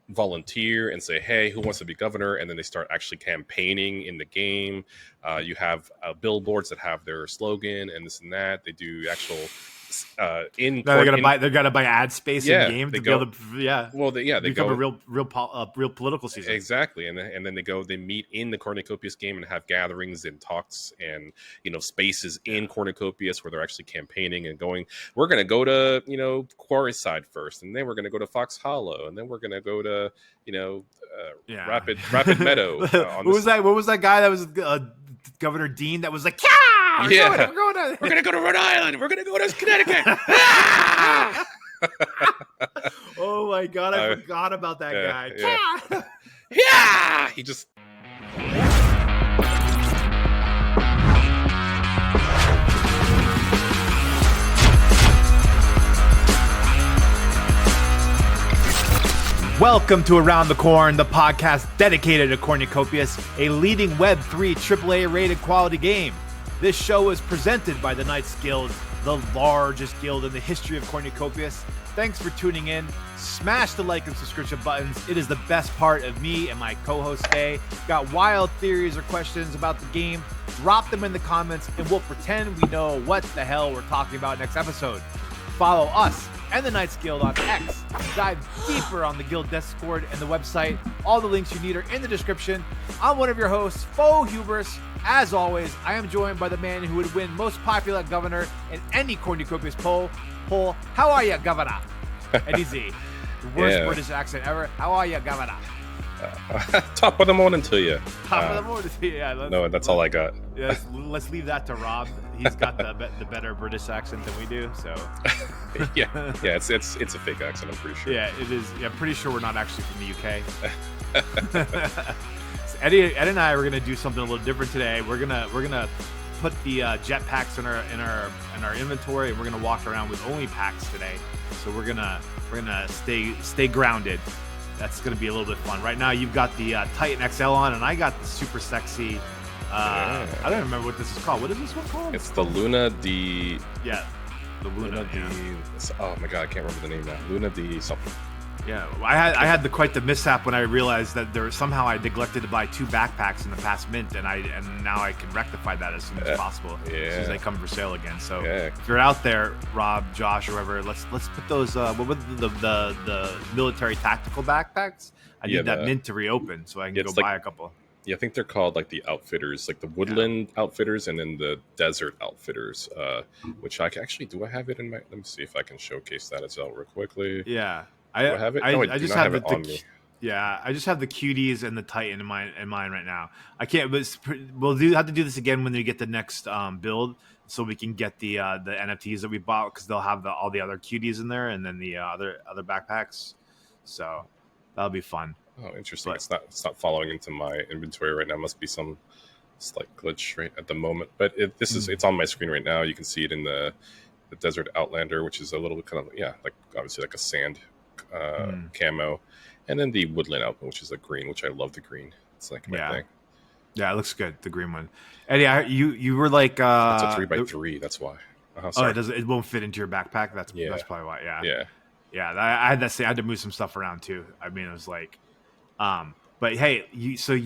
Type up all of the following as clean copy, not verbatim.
volunteer and say, hey, who wants to be governor? And then they start actually campaigning in the game. You have billboards that have their slogan and this and that. They do actual they're gonna buy ad space in game to be able to they become go a real political season. Exactly. And then they meet in the Cornucopias game and have gatherings and talks and spaces in Cornucopias where they're actually campaigning and going, we're gonna go to Quarryside first, and then we're gonna go to Fox Hollow, and then we're gonna go to Rapid Meadow. What was that guy that was Governor Dean that was like, we're gonna go to Rhode Island, we're gonna go to Connecticut. Oh my god, I forgot about that guy. Yeah, he just. Welcome to Around the Corn, the podcast dedicated to Cornucopias, a leading Web3 AAA rated quality game. This show is presented by the Knights Guild, the largest guild in the history of Cornucopias. Thanks for tuning in. Smash the like and subscription buttons. It is the best part of me and my co-host today. Got wild theories or questions about the game? Drop them in the comments and we'll pretend we know what the hell we're talking about next episode. Follow us and the Knights Guild on X. Dive deeper on the guild Discord and the website. All the links you need are in the description. I'm one of your hosts, Faux Hubris. As always, I am joined by the man who would win most popular governor in any Cornucopias poll. How are you, Governor? Eddie Z. The worst British accent ever. How are you, Governor? Top of the morning to you. Top of the morning to you. Yeah, no, that's all I got. Let's leave that to Rob. He's got the better British accent than we do. So yeah, it's a fake accent. I'm pretty sure. Yeah, it is. Yeah, I'm pretty sure we're not actually from the UK. So Ed and I are gonna do something a little different today. We're gonna put the jetpacks in our inventory, and we're gonna walk around with only packs today. So we're gonna stay grounded. That's gonna be a little bit fun. Right now, you've got the Titan XL on, and I got the super sexy. I don't remember what this is called. What is this one called? It's the Luna D. Yeah, the Luna D. Oh my god, I can't remember the name now. Luna D something. Yeah, I had quite the mishap when I realized that somehow I neglected to buy 2 backpacks in the past mint, and now I can rectify that as soon as possible, as soon as they come for sale again. So if you're out there, Rob, Josh, or whoever, let's put those what were the military tactical backpacks? I need that mint to reopen so I can go buy a couple. Yeah, I think they're called like the outfitters, like the woodland outfitters, and then the desert outfitters. Which I have it in my. Let me see if I can showcase that as well real quickly. Yeah. I have it. No, I just have it on me. Yeah, I just have the cuties and the Titan in mine right now. I can't. But we'll have to do this again when we get the next build, so we can get the NFTs that we bought, because they'll have all the other cuties in there, and then the other backpacks. So that'll be fun. Oh, interesting. But it's not following into my inventory right now. Must be some slight glitch right at the moment. But it's on my screen right now. You can see it in the Desert Outlander, which is a little kind of obviously like a sand camo, and then the woodland outfit, which is a green, which I love the green. It's like my thing. Yeah, it looks good, the green one. Eddie, you were like it's a 3x3. That's why. It won't fit into your backpack. That's probably why. Yeah. I had that. I had to move some stuff around too. I mean, it was like, but hey, you said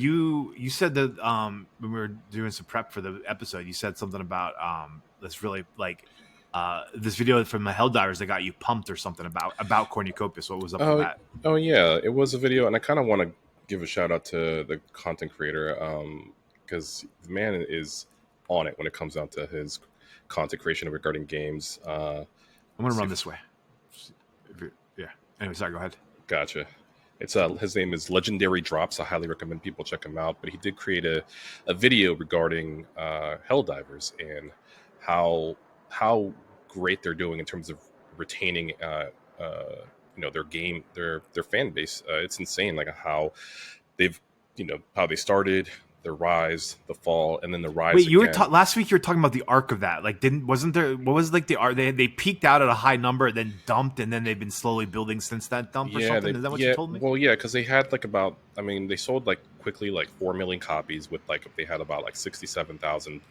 that when we were doing some prep for the episode, you said something about this really like. This video from the Helldivers that got you pumped or something about Cornucopias. What was up with that? Oh yeah, it was a video, and I kind of want to give a shout out to the content creator because the man is on it when it comes down to his content creation regarding games. I'm gonna run this way. Yeah. Anyway, sorry. Go ahead. Gotcha. It's his name is Legendary Drops. I highly recommend people check him out. But he did create a video regarding Helldivers and how great they're doing in terms of retaining their game, their fan base. It's insane, like how they've how they started, the rise, the fall, and then the rise. Wait, last week you were talking about the arc of that. Like, wasn't there? What was like the arc? They peaked out at a high number, then dumped, and then they've been slowly building since that dump or something. Is that what you told me? Well, yeah, because they had they sold like quickly like 4 million copies with they had about like 67,000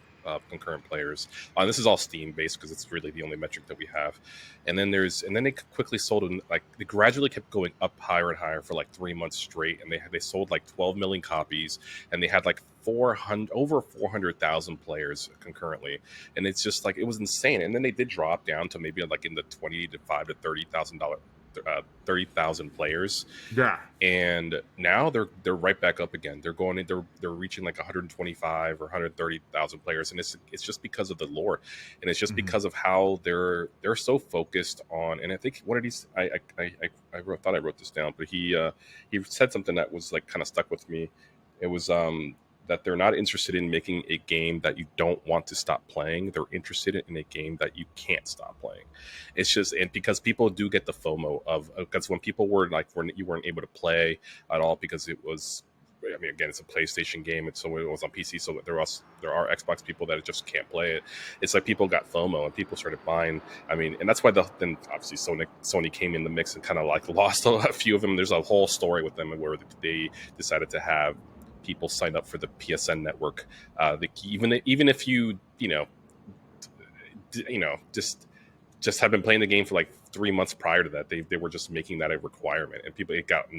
concurrent players. This is all Steam based because it's really the only metric that we have. And then they quickly sold, like they gradually kept going up higher and higher for like 3 months straight, and they sold like 12 million copies, and they had like over 400,000 players concurrently, and it's just like it was insane. And then they did drop down to maybe like in the 25 to $30,000 players. Yeah. And now they're right back up again. They're reaching like 125 or 130,000 players, and it's just because of the lore, and it's just because of how they're so focused on. And I think one of these I thought I wrote this down, but he said something that was like kind of stuck with me. It was that they're not interested in making a game that you don't want to stop playing. They're interested in a game that you can't stop playing. It's just, and because people do get the FOMO of, because when people were like, when you weren't able to play at all because it was, I mean, again, it's a PlayStation game, and so it was on PC. So there are Xbox people that just can't play it. It's like people got FOMO and people started buying. I mean, and that's why then obviously Sony came in the mix and kind of like lost a few of them. There's a whole story with them where they decided to have people sign up for the PSN network. Even if you just have been playing the game for like 3 months prior to that, they were just making that a requirement, and it got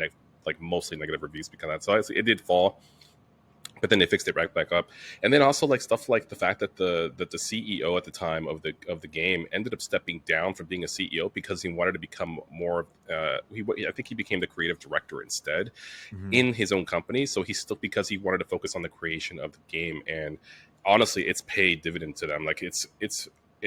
like mostly negative reviews because of that. So it did fall, but then they fixed it right back up. And then also like stuff like the fact that the CEO at the time of the game ended up stepping down from being a CEO because he wanted to become more. I think he became the creative director instead in his own company. So because he wanted to focus on the creation of the game, and honestly, it's paid dividend to them. Like it's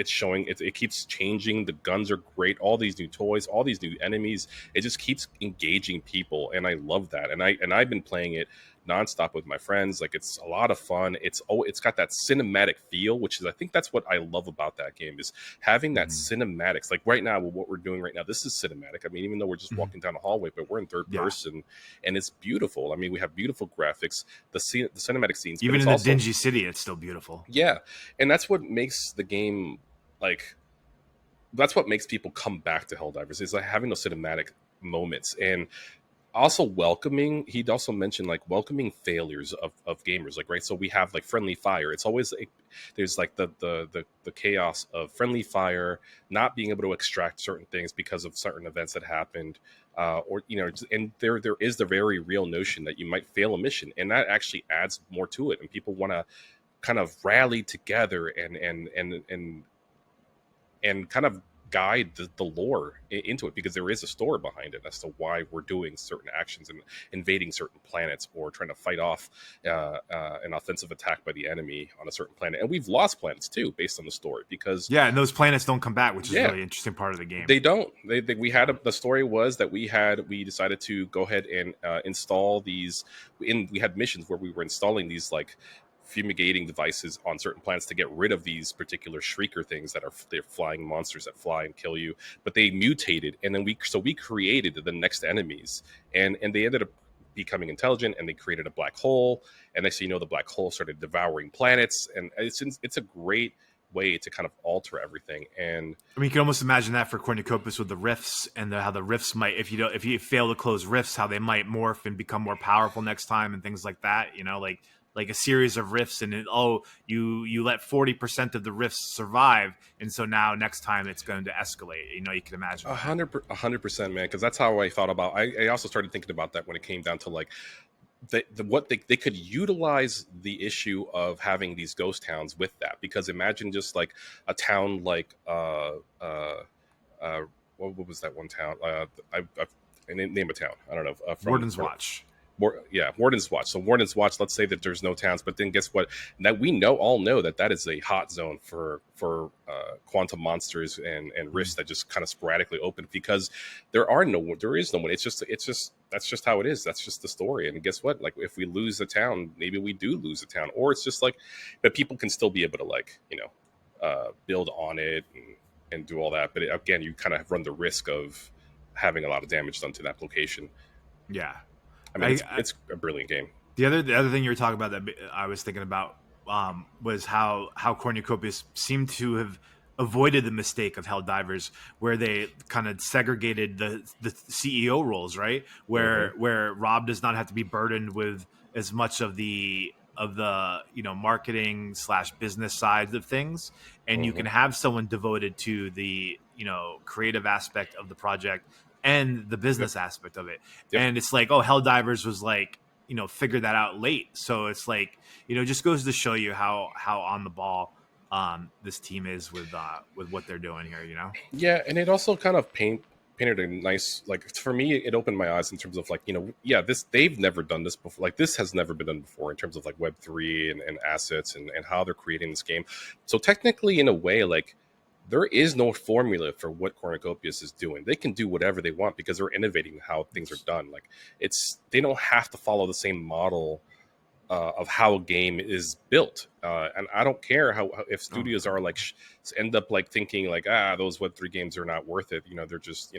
showing, it keeps changing. The guns are great. All these new toys, all these new enemies. It just keeps engaging people, and I love that. And I've been playing it nonstop with my friends. Like it's a lot of fun. It's got that cinematic feel, which is, I think that's what I love about that game, is having that cinematics. Like right now, what we're doing right now, this is cinematic. I mean, even though we're just walking down a hallway, but we're in third person, and it's beautiful. I mean, we have beautiful graphics, the cinematic scenes. Even in the dingy city, it's still beautiful. Yeah, and that's what makes the game that's what makes people come back to Helldivers, is like having those cinematic moments. And also welcoming, he'd also mentioned like welcoming failures of gamers, like, right, so we have like friendly fire. It's always like there's like the chaos of friendly fire not being able to extract certain things because of certain events that happened, or and there is the very real notion that you might fail a mission, and that actually adds more to it, and people want to kind of rally together and kind of guide the lore into it, because there is a story behind it as to why we're doing certain actions and invading certain planets or trying to fight off an offensive attack by the enemy on a certain planet. And we've lost planets too based on the story, because and those planets don't come back, which is a really interesting part of the game. They don't. The story was that we decided to go ahead and install these. We had missions where we were installing these like fumigating devices on certain planets to get rid of these particular shrieker things that they're flying monsters that fly and kill you. But they mutated, and then we created the next enemies, and they ended up becoming intelligent, and they created a black hole, and next thing you know, the black hole started devouring planets, and it's a great way to kind of alter everything. And I mean, you can almost imagine that for Cornucopias with the rifts, and how the rifts might, if you fail to close rifts, how they might morph and become more powerful next time, and things like that. Like a series of rifts, and you let 40% of the rifts survive, and so now next time it's going to escalate. You can imagine 100%, man, because that's how I thought about. I also started thinking about that when it came down to like what they could utilize the issue of having these ghost towns with that, because imagine just like a town like what was that one town? I name a town. I don't know. Warden's Watch. Warden's Watch. So Warden's Watch, let's say that there's no towns, but then guess what? That we all know that is a hot zone for quantum monsters and rifts that just kind of sporadically open, because there is no one. It's just that's just how it is. That's just the story. And guess what? Like if we lose a town, maybe we do lose a town, or it's just like, but people can still be able to like build on it and do all that. But again, you kind of run the risk of having a lot of damage done to that location. Yeah. I mean, it's a brilliant game. The other thing you were talking about that I was thinking about was how Cornucopias seemed to have avoided the mistake of Helldivers, where they kind of segregated the CEO roles, right? Where Rob does not have to be burdened with as much of the marketing / business side of things, and you can have someone devoted to the creative aspect of the project and the business aspect of it. And it's like, Helldivers was like, figured that out late, so it's like, just goes to show you how on the ball this team is with what they're doing here. Yeah, and it also kind of painted a nice, like, for me, it opened my eyes in terms of like, they've never done this before. Like, this has never been done before in terms of like Web3 and assets and how they're creating this game. So technically, in a way, like, there is no formula for what Cornucopias is doing. They can do whatever they want because they're innovating how things are done. Like, they don't have to follow the same model of how a game is built, and I don't care if studios are like end up like thinking like, those Web3 games are not worth it. They're just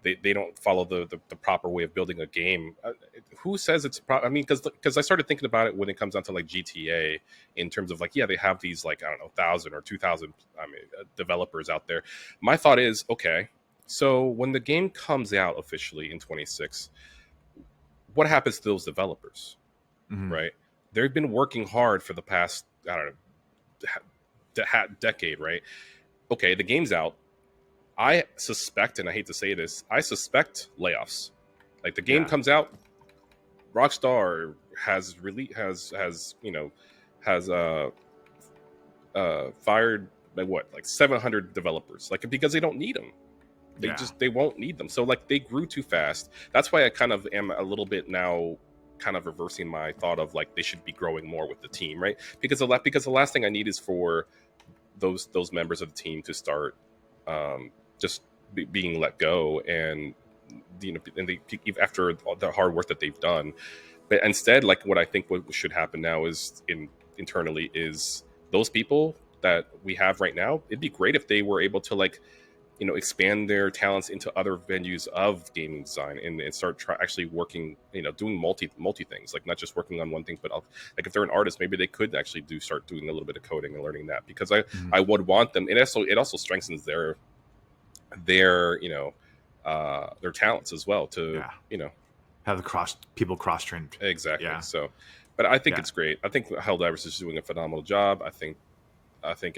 they don't follow the proper way of building a game. Who says it's I mean, because I started thinking about it when it comes down to like GTA, in terms of like, they have these like, I don't know, 1,000 or 2,000 developers out there. My thought is, okay, so when the game comes out officially in 26, what happens to those developers? Right, they've been working hard for the past, I don't know, decade, right? Okay, the game's out. I suspect, and I hate to say this, I suspect layoffs. Like, the game comes out, Rockstar has fired like 700 developers, like, because they don't need them. They won't need them. So like, they grew too fast. That's why I kind of am a little bit now kind of reversing my thought of like, they should be growing more with the team, right? Because the last thing I need is for those members of the team to start just being let go, and after the hard work that they've done. But instead, like, what I think what should happen now is internally is those people that we have right now, it'd be great if they were able to like, expand their talents into other venues of gaming design and start actually working, doing multi things, like not just working on one thing, but like, if they're an artist, maybe they could actually start doing a little bit of coding and learning that, because I would want them. And it also strengthens their talents as well to, have people cross-trained. Exactly. Yeah. So, but I think it's great. I think Helldivers is doing a phenomenal job. I think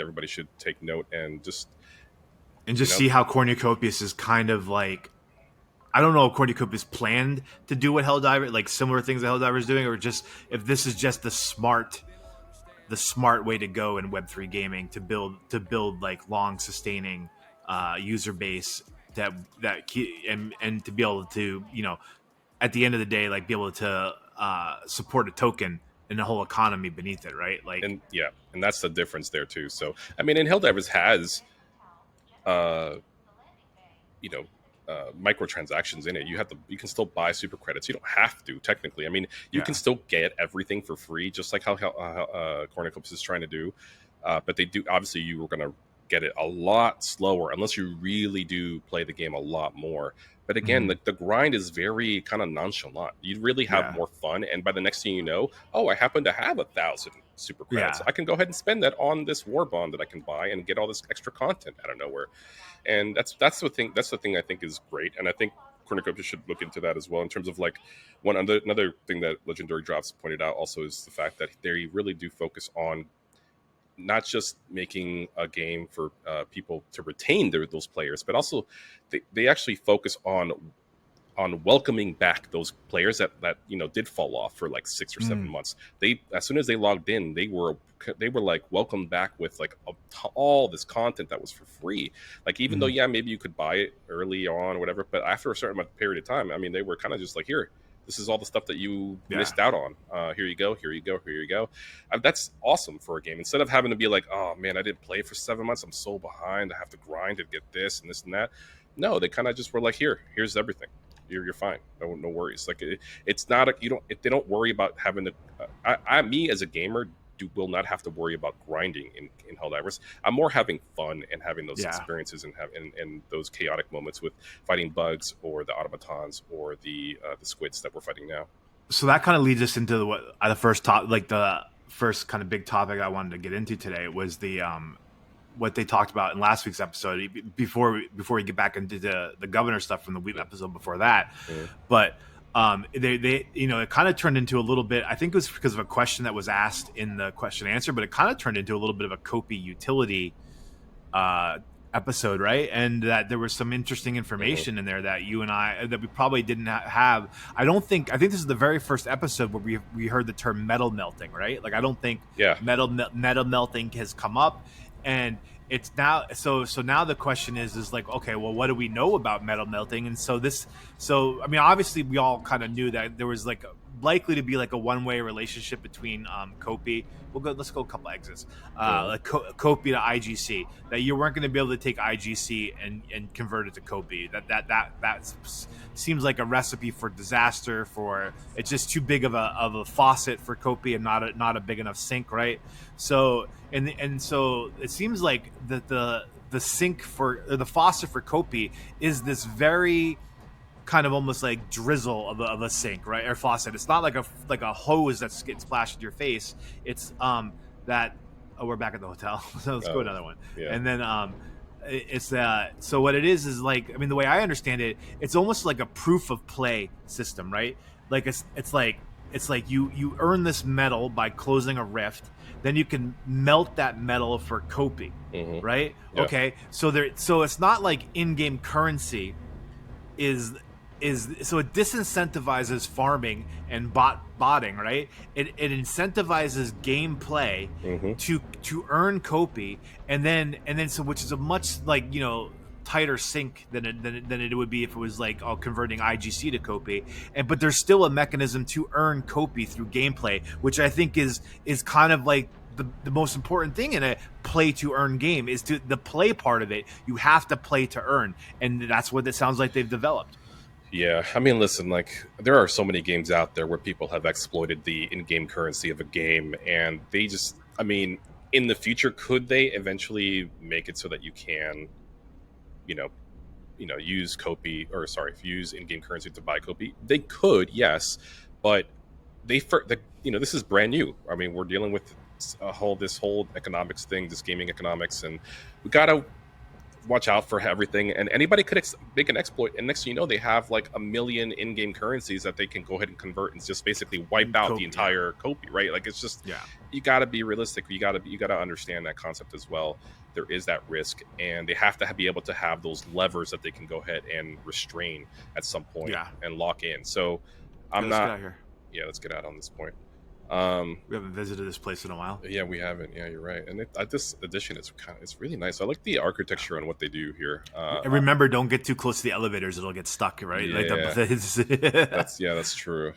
everybody should take note and just see how Cornucopias is kind of like, I don't know if Cornucopias planned to do what Helldivers, like similar things that Helldivers is doing, or just if this is just the smart way to go in Web3 gaming to build like long sustaining user base that and to be able to, at the end of the day, like, be able to support a token and the whole economy beneath it, right? Like, and that's the difference there too. So I mean, and Helldivers has microtransactions in it. You can still buy super credits. You don't have to, technically. I mean, you can still get everything for free, just like how Cornucopias is trying to do. But they do, obviously, you were going to get it a lot slower unless you really do play the game a lot more. But again, the grind is very kind of nonchalant. You really have more fun, and by the next thing you know, I happen to have 1,000 super credits. I can go ahead and spend that on this war bond that I can buy and get all this extra content out of nowhere. And that's the thing. That's the thing I think is great, and I think Cornucopia should look into that as well, in terms of like another thing that Legendary Drops pointed out also is the fact that they really do focus on not just making a game for people to retain those players, but also they actually focus on welcoming back those players that did fall off for like 6 or 7 months. They, as soon as they logged in, they were like welcomed back with like all this content that was for free. Like, even though maybe you could buy it early on or whatever, but after a certain period of time, I mean, they were kind of just like, here, this is all the stuff that you missed out on. Here you go. That's awesome for a game. Instead of having to be like, oh man, I didn't play for 7 months, I'm so behind, I have to grind to get this and this and that. No, they kind of just were like, here's everything. You're fine. No worries. Like, it's not they don't worry about having to. Me as a gamer will not have to worry about grinding in Helldivers. I'm more having fun and having those experiences and those chaotic moments with fighting bugs or the automatons or the squids that we're fighting now. So that kind of leads us into the first kind of big topic I wanted to get into today was the what they talked about in last week's episode before we get back into the governor stuff from the week episode before that. But they it kind of turned into a little bit. I think it was because of a question that was asked in the question and answer, but it kind of turned into a little bit of a KOPI utility episode, right? And that there was some interesting information in there that you and I that we probably didn't have. I think this is the very first episode where we heard the term metal melting, right? Like I don't think metal melting has come up, and it's now so now the question is like, okay, well, what do we know about metal melting? And so I mean, obviously we all kind of knew that there was like likely to be like a one-way relationship between KOPI. Let's go a couple exits. Like KOPI to IGC, that you weren't going to be able to take IGC and convert it to KOPI. That seems like a recipe for disaster. For it's just too big of a faucet for KOPI and not a big enough sink, right? So and so it seems like that the sink for or the faucet for KOPI is this very kind of almost like drizzle of a sink, right, or faucet. It's not like a hose that's getting splashed in your face. It's that. Oh, we're back at the hotel, so let's go another one. Yeah. And then it's so what it is like, I mean, the way I understand it, it's almost like a proof of play system, right? Like it's like you earn this metal by closing a rift, then you can melt that metal for KOPI, right? Yeah. Okay, so it's not like in-game currency is so it disincentivizes farming and botting, right? It incentivizes gameplay to earn KOPI, and then so which is a much like tighter sink than it would be if it was like converting IGC to KOPI, but there's still a mechanism to earn KOPI through gameplay, which I think is kind of like the most important thing in a play to earn game is to the play part of it. You have to play to earn, and that's what it sounds like they've developed. Yeah, I mean, listen, like there are so many games out there where people have exploited the in-game currency of a game, and they just, I mean, in the future, could they eventually make it so that you can, use KOPI, or sorry, use in-game currency to buy KOPI? They could, yes, but this is brand new. I mean, we're dealing with this whole economics thing, this gaming economics, and we gotta watch out for everything, and anybody could make an exploit, and next thing you know, they have like 1 million in-game currencies that they can go ahead and convert and just basically wipe out the entire KOPI, right? Like it's just, you got to be realistic. You got to understand that concept as well. There is that risk, and they have to be able to have those levers that they can go ahead and restrain at some point and lock in. So let's get out here. Yeah, let's get out on this point. We haven't visited this place in a while. Yeah, we haven't. Yeah, you're right. And this edition is it's really nice. I like the architecture and what they do here. And remember, don't get too close to the elevators; it'll get stuck, right? Yeah, that's true.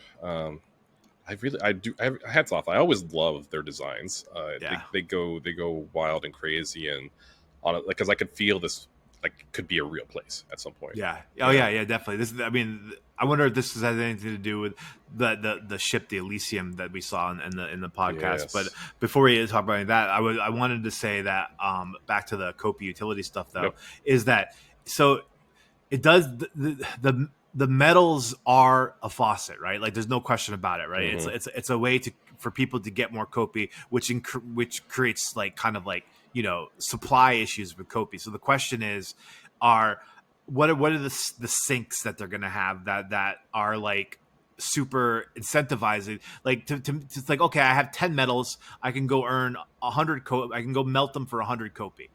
Hats off. I always love their designs. They go wild and crazy, and on it, like, because I could feel this like could be a real place at some point. Yeah. Oh yeah, definitely. I mean, I wonder if this has anything to do with the ship, the Elysium, that we saw in the podcast. Yes. But before we talk about that, I wanted to say that back to the KOPI utility stuff though, is that so it does the metals are a faucet, right? Like there's no question about it, right? It's a way for people to get more KOPI, which creates like kind of like supply issues with KOPI. So the question is, what are the sinks that they're going to have that are like super incentivizing? Like it's like, okay, I have 10 metals, I can go earn 100 KOPI, I can go melt them for 100 KOPI.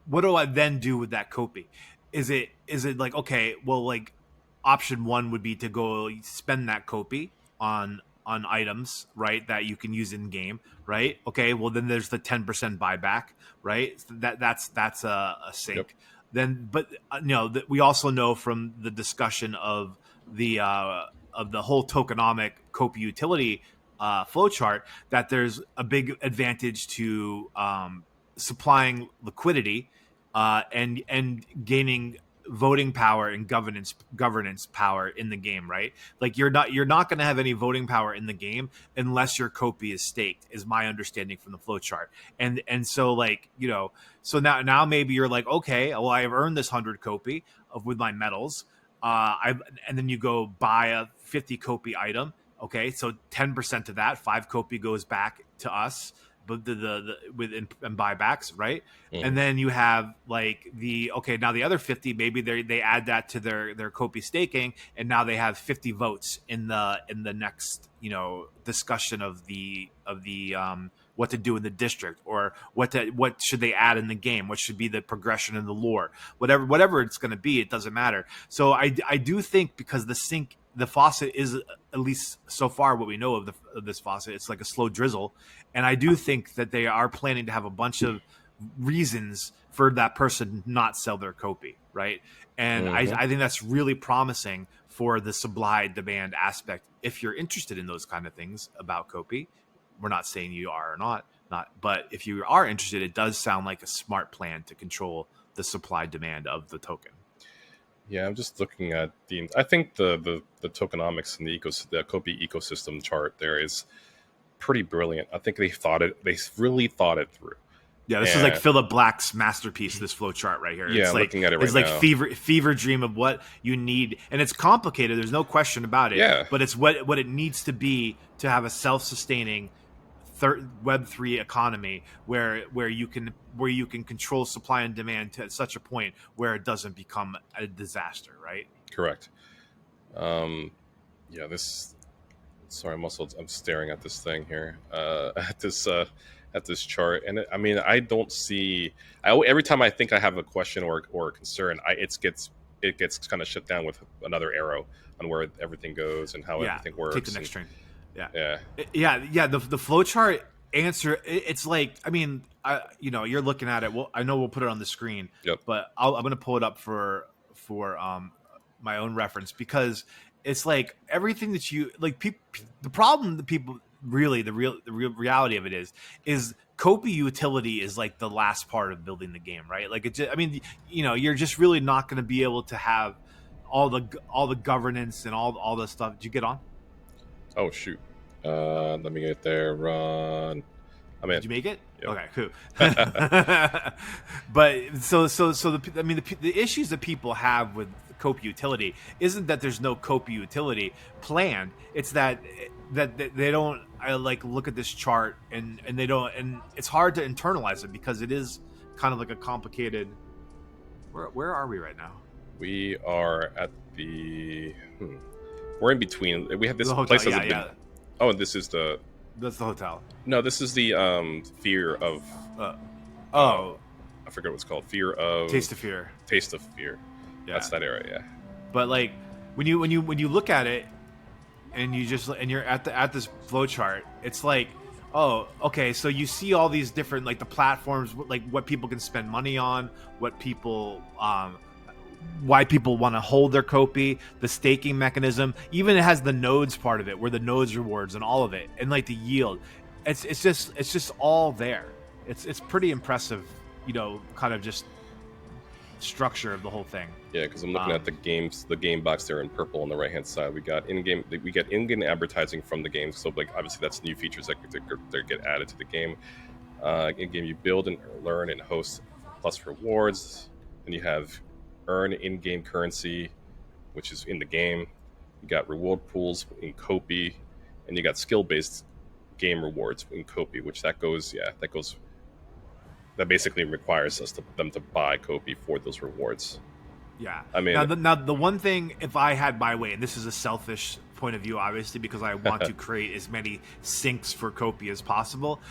What do I then do with that KOPI? Is it like, okay, well, like option one would be to go spend that KOPI on items, right, that you can use in game, right? Okay, well then there's the 10% buyback, right? That's a sink. Yep. Then, but we also know from the discussion of the whole tokenomic KOPI utility flowchart that there's a big advantage to supplying liquidity and gaining voting power and governance power in the game, right? Like you're not going to have any voting power in the game unless your KOPI is staked, is my understanding from the flowchart. And so like, so now maybe you're like, okay, well, I have earned this 100 KOPI with my metals. And then you go buy a 50 KOPI item. Okay, so 10% of that, 5 KOPI goes back to us. with and buybacks, right? Mhm. And then you have like now the other 50, maybe they add that to their KOPI staking, and now they have 50 votes in the next discussion of the what to do in the district, or what should they add in the game, what should be the progression in the lore, whatever it's going to be, it doesn't matter. So I do think, because the faucet is, at least so far what we know of this faucet, it's like a slow drizzle, and I do think that they are planning to have a bunch of reasons for that person not sell their KOPI, right? And I think that's really promising for the supply demand aspect. If you're interested in those kind of things about KOPI, we're not saying you are or not, but if you are interested, it does sound like a smart plan to control the supply demand of the token. Yeah, I'm just looking at I think the tokenomics and the KOPI ecosystem chart there is pretty brilliant. I think they really thought it through. Yeah, this is like Philip Black's masterpiece, this flow chart right here. Yeah, it's like, looking at it right it's like now. fever dream of what you need. And it's complicated, there's no question about it. Yeah. But it's what it needs to be to have a self-sustaining Web3 economy where you can control supply and demand to such a point where it doesn't become a disaster, right? Correct. Yeah, this. Sorry, I'm staring at this thing here. At this chart, and I don't see. Every time I think I have a question or a concern, it gets kind of shut down with another arrow on where everything goes and how everything works. Take the next train. Yeah. The flowchart answer. It's like, you're looking at it. Well, I know we'll put it on the screen. Yep. But I'm gonna pull it up for my own reference, because it's like everything that you like. The problem that people really the real reality of it is KOPI utility is like the last part of building the game, right? Like you're just really not going to be able to have all the governance and all the stuff. Did you get on? Oh shoot! Let me get there. Run. Did you make it? Yep. Okay, cool. But the issues that people have with KOPI utility isn't that there's no KOPI utility planned. It's that they don't look at this chart and they don't, and it's hard to internalize it because it is kind of like a complicated. Where are we right now? We are at the. We're in between. We have this place. Oh, and this is the. That's the hotel. No, this is the fear of. I forget what it's called. Fear of. Taste of Fear. Taste of Fear. Yeah. That's that area. Yeah. But like when you look at it, and you're at this flow chart, it's like, oh, okay, so you see all these different like the platforms, like what people can spend money on, what people why people want to hold their KOPI, the staking mechanism, even it has the nodes part of it, where the nodes rewards and all of it, and like the yield. It's just all there. It's pretty impressive, kind of just structure of the whole thing. Yeah, because I'm looking at the game box there in purple on the right hand side. We got in-game advertising from the game. So like obviously that's new features that get added to the game. In game you build and learn and host plus rewards. And you have earn in-game currency, which is in the game. You got reward pools in KOPI, and you got skill-based game rewards in KOPI, which that basically requires them to buy KOPI for those rewards. Yeah. Now the one thing, if I had my way, and this is a selfish point of view, obviously, because I want to create as many sinks for KOPI as possible,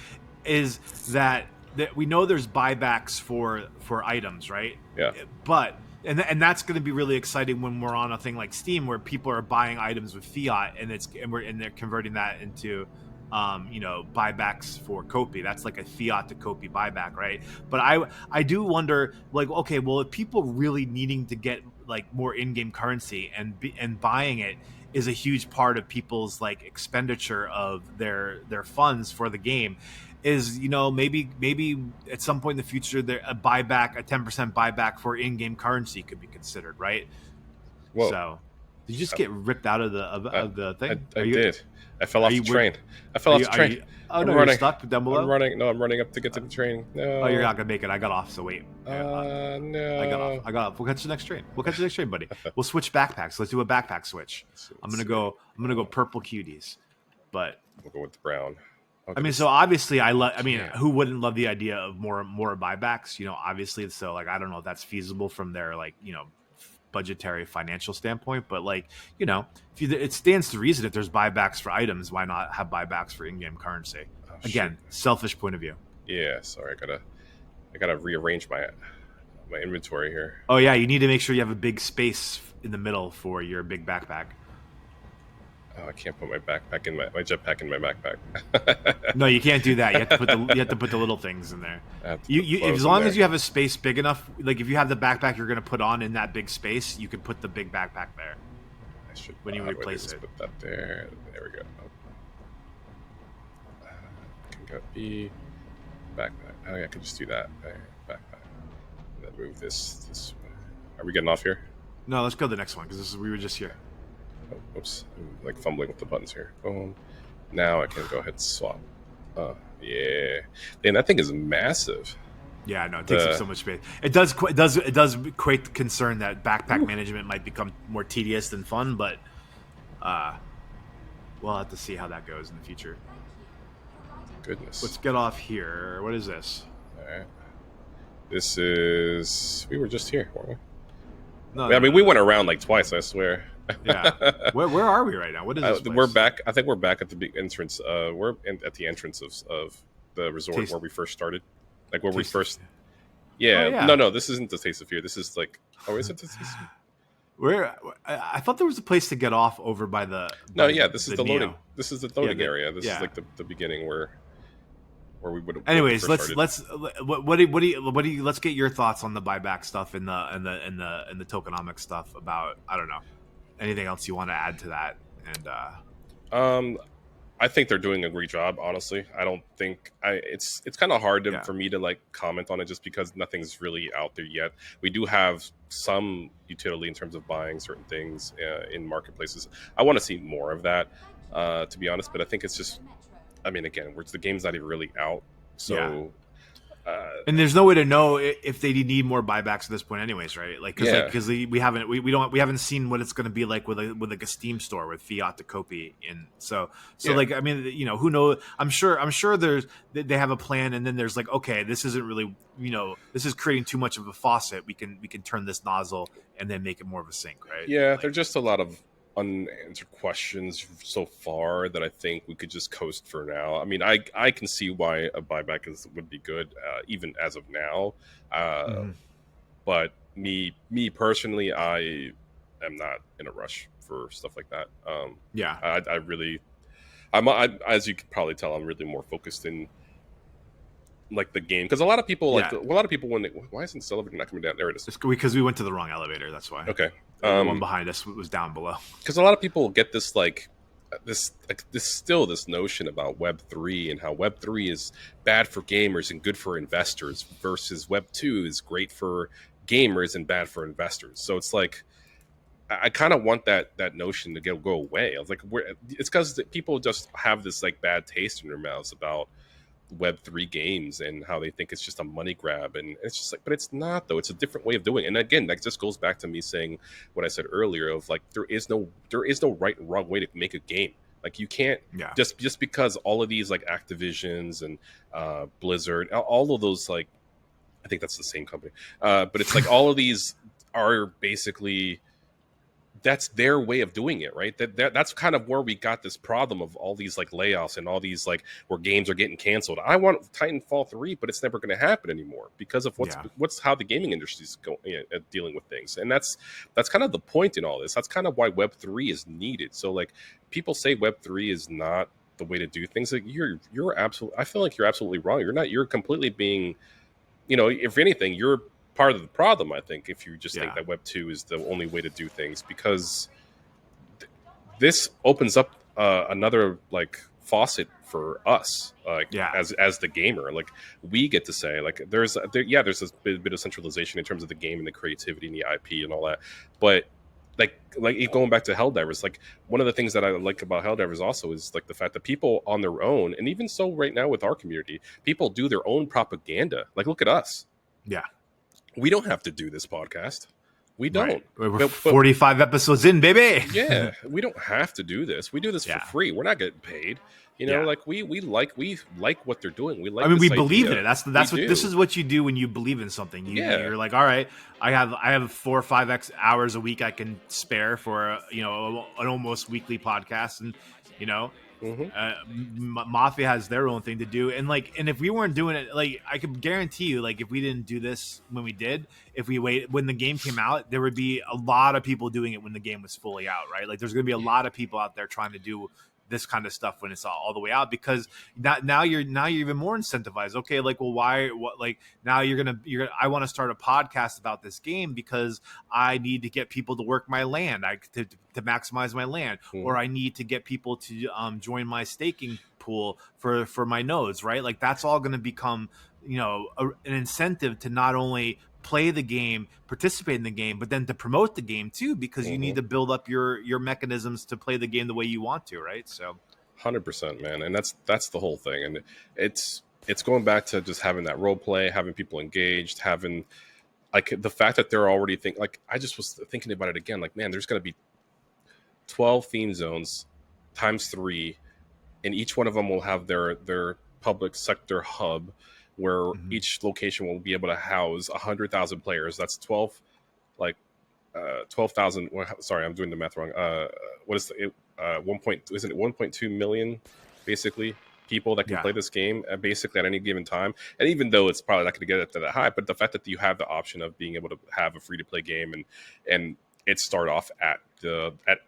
is that we know there's buybacks for items, right? Yeah. But and that's going to be really exciting when we're on a thing like Steam, where people are buying items with fiat, and they're converting that into buybacks for KOPI. That's like a fiat to KOPI buyback, right? But I do wonder, like, okay, well, if people really needing to get like more in-game currency and buying it is a huge part of people's like expenditure of their funds for the game, is maybe at some point in the future there a 10% buyback for in-game currency could be considered, right? Whoa. So did you just get ripped out of the thing? I did. I fell off the train. I fell off the train. You're stuck down below? I'm running up to get to the train. No. Oh, you're not going to make it. I got off, so wait. No. I got off. We'll catch the next train. Buddy. We'll switch backpacks. Let's do a backpack switch. I'm going to go purple cuties. But we'll go with the brown. I'll I get mean, this. so obviously, I mean, Yeah. who wouldn't love the idea of more buybacks? You know, obviously, so like, I don't know if that's feasible from their like, you know, budgetary financial standpoint, but like, you know, it stands to reason if there's buybacks for items, why not have buybacks for in-game currency? Oh shoot. Again, selfish point of view. Yeah. Sorry. I gotta rearrange my inventory here. Oh yeah, you need to make sure you have a big space in the middle for your big backpack. Oh, I can't put my backpack in my jetpack in my backpack. No, you can't do that. You have to put the little things in there. I have to You put clothes as in long there. as you have a space big enough, like if you have the backpack you're going to put on in that big space, you can put the big backpack there. I should when you how do I do replace this? it. Put that there. There we go. Can go B backpack. Oh yeah, I can just do that. Backpack. And then move this way. Are we getting off here? No, let's go to the next one because we were just here. Oh, oops. I'm like fumbling with the buttons here. Boom. Now I can go ahead and swap. Yeah. Man, that thing is massive. Yeah, no, it takes up so much space. It does create the concern that backpack management might become more tedious than fun, but we'll have to see how that goes in the future. Goodness. Let's get off here. What is this? All right. This is. We were just here, weren't we? No, I mean, we went around like twice. I swear. Yeah. Where are we right now? What is this place? We're back. I think we're back at the big entrance. At the entrance of the resort where we first started. Like where we first. Yeah. Oh, yeah. No. This isn't the Taste of Fear. This is like. Oh, is it the Taste of Fear? Where I thought there was a place to get off over by the. No, yeah. This is the Neo. loading. This is the loading area. This is like the beginning where we would. Anyways, let's what do you let's get your thoughts on the buyback stuff and the tokenomics stuff about, I don't know, anything else you want to add to that. And I think they're doing a great job, honestly. I don't think it's kind of hard for me to like comment on it just because nothing's really out there yet. We do have some utility in terms of buying certain things in marketplaces. I want to see more of that, to be honest, but I think it's just, I mean, again, the game's not even really out, so and there's no way to know if they need more buybacks at this point, anyways, right? Like, because we haven't seen what it's going to be like with like a Steam store with fiat to KOPI, and so like, I mean, you know, who knows? I'm sure they have a plan, and then there's like, okay, this isn't really, you know, this is creating too much of a faucet. We can turn this nozzle and then make it more of a sink, right? Yeah, like, there's just a lot of unanswered questions so far that I think we could just coast for now. I mean, I can see why a buyback would be good, even as of now. But me personally, I am not in a rush for stuff like that. I really, as you can probably tell, I'm really more focused in like the game, because a lot of people why isn't the elevator not coming down? There it is. It's because we went to the wrong elevator. That's why. Okay. The one behind us was down below. Because a lot of people get this this notion about Web3 and how Web3 is bad for gamers and good for investors versus Web2 is great for gamers and bad for investors. So it's like, I kind of want that notion to go away. I was like, it's because people just have this like bad taste in their mouths about Web3 games and how they think it's just a money grab, and it's just like, but it's not, though. It's a different way of doing it. And again, that just goes back to me saying what I said earlier of like, there is no right and wrong way to make a game. Like, you can't just because all of these like Activisions and Blizzard, all of those, like, I think that's the same company, but it's like all of these are basically, that's their way of doing it, right? That's kind of where we got this problem of all these like layoffs and all these like where games are getting canceled. I want Titanfall 3, but it's never going to happen anymore because of what's how the gaming industry is dealing with things, and that's kind of the point in all this. That's kind of why Web3 is needed. So like, people say Web3 is not the way to do things. Like, you're absolutely, I feel like you're absolutely wrong. You're not. You're completely being, you know, if anything, you're part of the problem, I think, if you just think that Web 2 is the only way to do things, because this opens up another like faucet for us, as the gamer. Like, we get to say, like, there's a bit of centralization in terms of the game and the creativity and the IP and all that, but like going back to Helldivers, like, one of the things that I like about Helldivers also is like the fact that people on their own, and even so right now with our community, people do their own propaganda. Like, look at us. Yeah. We don't have to do this podcast. We Right. don't. We're 45 episodes in, baby. Yeah, we don't have to do this. We do this for free. We're not getting paid. You know, like we like what they're doing. We like. I mean, we this believe idea. in it. That's what this is. What you do when you believe in something. You're like, all right, I have 4 or 5 hours a week I can spare for an almost weekly podcast, and Mafia has their own thing to do, and if we weren't doing it, like I could guarantee you, like if we didn't do this when we did, if we wait when the game came out, there would be a lot of people doing it when the game was fully out, right? Like there's going to be a lot of people out there trying to do this kind of stuff when it's all the way out, because now you're even more incentivized. Okay, like, well, now I want to start a podcast about this game because I need to get people to work my land, to maximize my land, or I need to get people to join my staking pool for my nodes, right? Like that's all going to become an incentive to not only play the game, participate in the game, but then to promote the game too, because you need to build up your mechanisms to play the game the way you want to, right? So 100%, man. And that's the whole thing. And it's going back to just having that role play, having people engaged, having like the fact that they're already I just was thinking about it again, like, man, there's going to be 12 theme zones times 3, and each one of them will have their public sector hub where each location will be able to house 100,000 players. That's 12, 12,000. Sorry, I'm doing the math wrong. What is it? 1.2 million, basically, people that can play this game basically at any given time. And even though it's probably not going to get it to that high, but the fact that you have the option of being able to have a free to play game and it start off at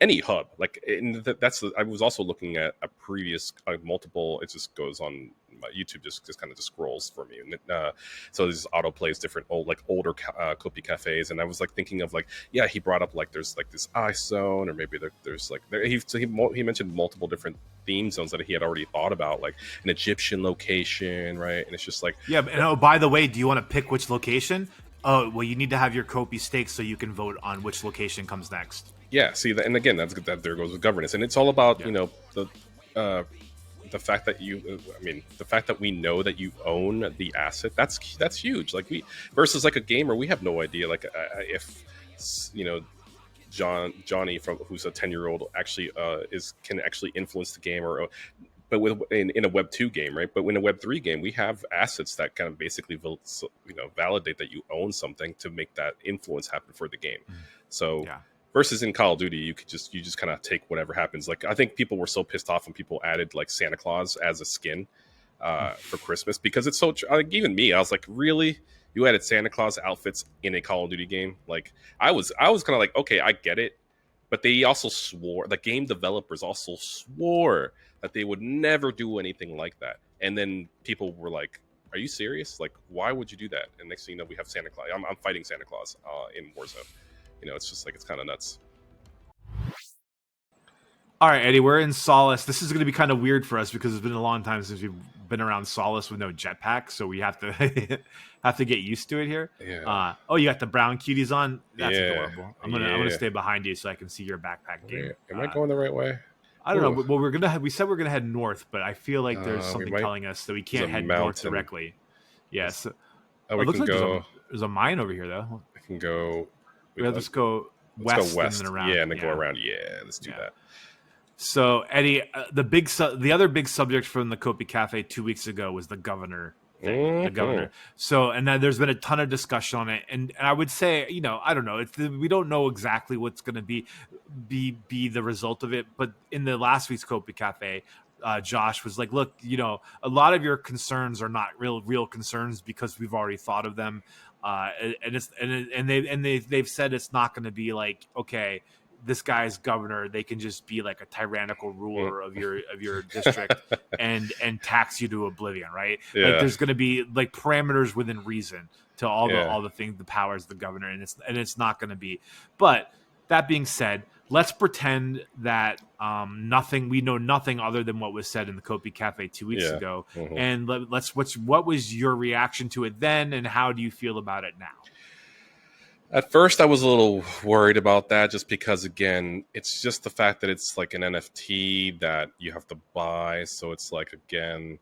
any hub, I was also looking at a previous multiple. It just goes on my YouTube, just kind of just scrolls for me, and so this auto plays different older KOPI cafes, and I was thinking of he brought up there's this ice zone, or maybe there's he mentioned multiple different theme zones that he had already thought about, like an Egyptian location, right? And it's just and by the way, do you want to pick which location? Oh, well, you need to have your KOPI stakes so you can vote on which location comes next. Yeah, see, and again, that there goes with governance, and it's all about the fact that the fact that we know that you own the asset. That's huge. Versus a gamer, we have no idea. If Johnny who's a 10-year-old actually can actually influence the game, but in a Web 2 game, right? But in a Web 3 game, we have assets that kind of basically validate that you own something to make that influence happen for the game. So versus in Call of Duty, you just kind of take whatever happens. I think people were so pissed off when people added Santa Claus as a skin for Christmas, because it's so even me, I was like, really? You added Santa Claus outfits in a Call of Duty game? I was kind of okay, I get it. But they also swore, the game developers also swore that they would never do anything like that. And then people were like, are you serious? Why would you do that? And next thing you know, we have Santa Claus. I'm fighting Santa Claus in Warzone. It's just it's kind of nuts. All right, Eddie, we're in Solace. This is going to be kind of weird for us because it's been a long time since we've been around Solace with no jetpack, so we have to have to get used to it here. Yeah. You got the brown cuties on. That's adorable. I'm gonna stay behind you so I can see your backpack game. Am I going the right way? I don't know. Well, we said we're gonna head north, but I feel like there's something telling us that we can't head north directly. Yes. We can go. There's a mine over here, though. We can go. Let's go west and then around. Yeah, and then go around. Yeah, let's do that. So, Eddie, the other big subject from the KOPI Cafe 2 weeks ago was the governor thing, the governor. So, and then there's been a ton of discussion on it, and I would say, I don't know, we don't know exactly what's going to be the result of it. But in the last week's KOPI Cafe, Josh was like, look, a lot of your concerns are not real concerns because we've already thought of them, and they've said it's not going to be okay, this guy's governor, they can just be a tyrannical ruler of your district and tax you to oblivion, right? Yeah. There's going to be parameters within reason to all the things, the powers of the governor, and it's not going to be. But that being said, let's pretend that we know nothing other than what was said in the KOPI Cafe 2 weeks ago, and what was your reaction to it then, and how do you feel about it now? At first, I was a little worried about that just because, again, it's just the fact that it's an NFT that you have to buy. So it's again,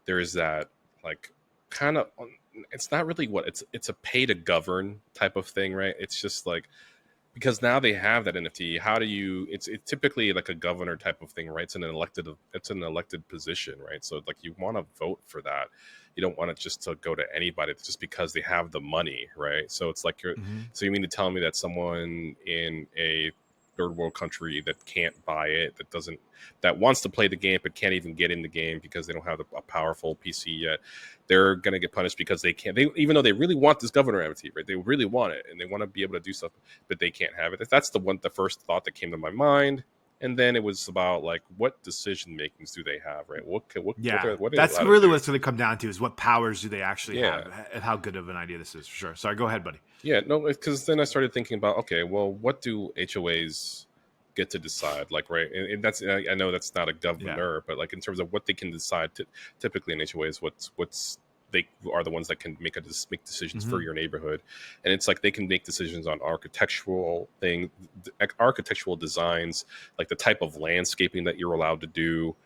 there's that kind of it's not really what it's a pay to govern type of thing, right? It's just like, because now they have that NFT. How do you? It's typically like a governor type of thing, right? It's an elected position, right? So like you want to vote for that. You don't want it just to go to anybody just because they have the money, right? So it's like so you mean to tell me that someone in a third world country that can't buy it, that wants to play the game but can't even get in the game because they don't have a powerful PC yet, they're going to get punished because they can't, even though they really want this governor NFT, right? They really want it and they want to be able to do stuff, but they can't have it. That's the first thought that came to my mind. And then it was about like, what decision makings do they have, right? What that's really what it's going to come down to, is what powers do they actually have, and how good of an idea this is, for sure. Sorry, go ahead, buddy. Yeah, no, because then I started thinking about, okay, well, what do HOAs get to decide? Like, right, and that's, I know that's not a governor, but like in terms of what they can decide, typically in HOAs, what's they are the ones that can make decisions for your neighborhood, and it's like they can make decisions on architectural designs, like the type of landscaping that you're allowed to do,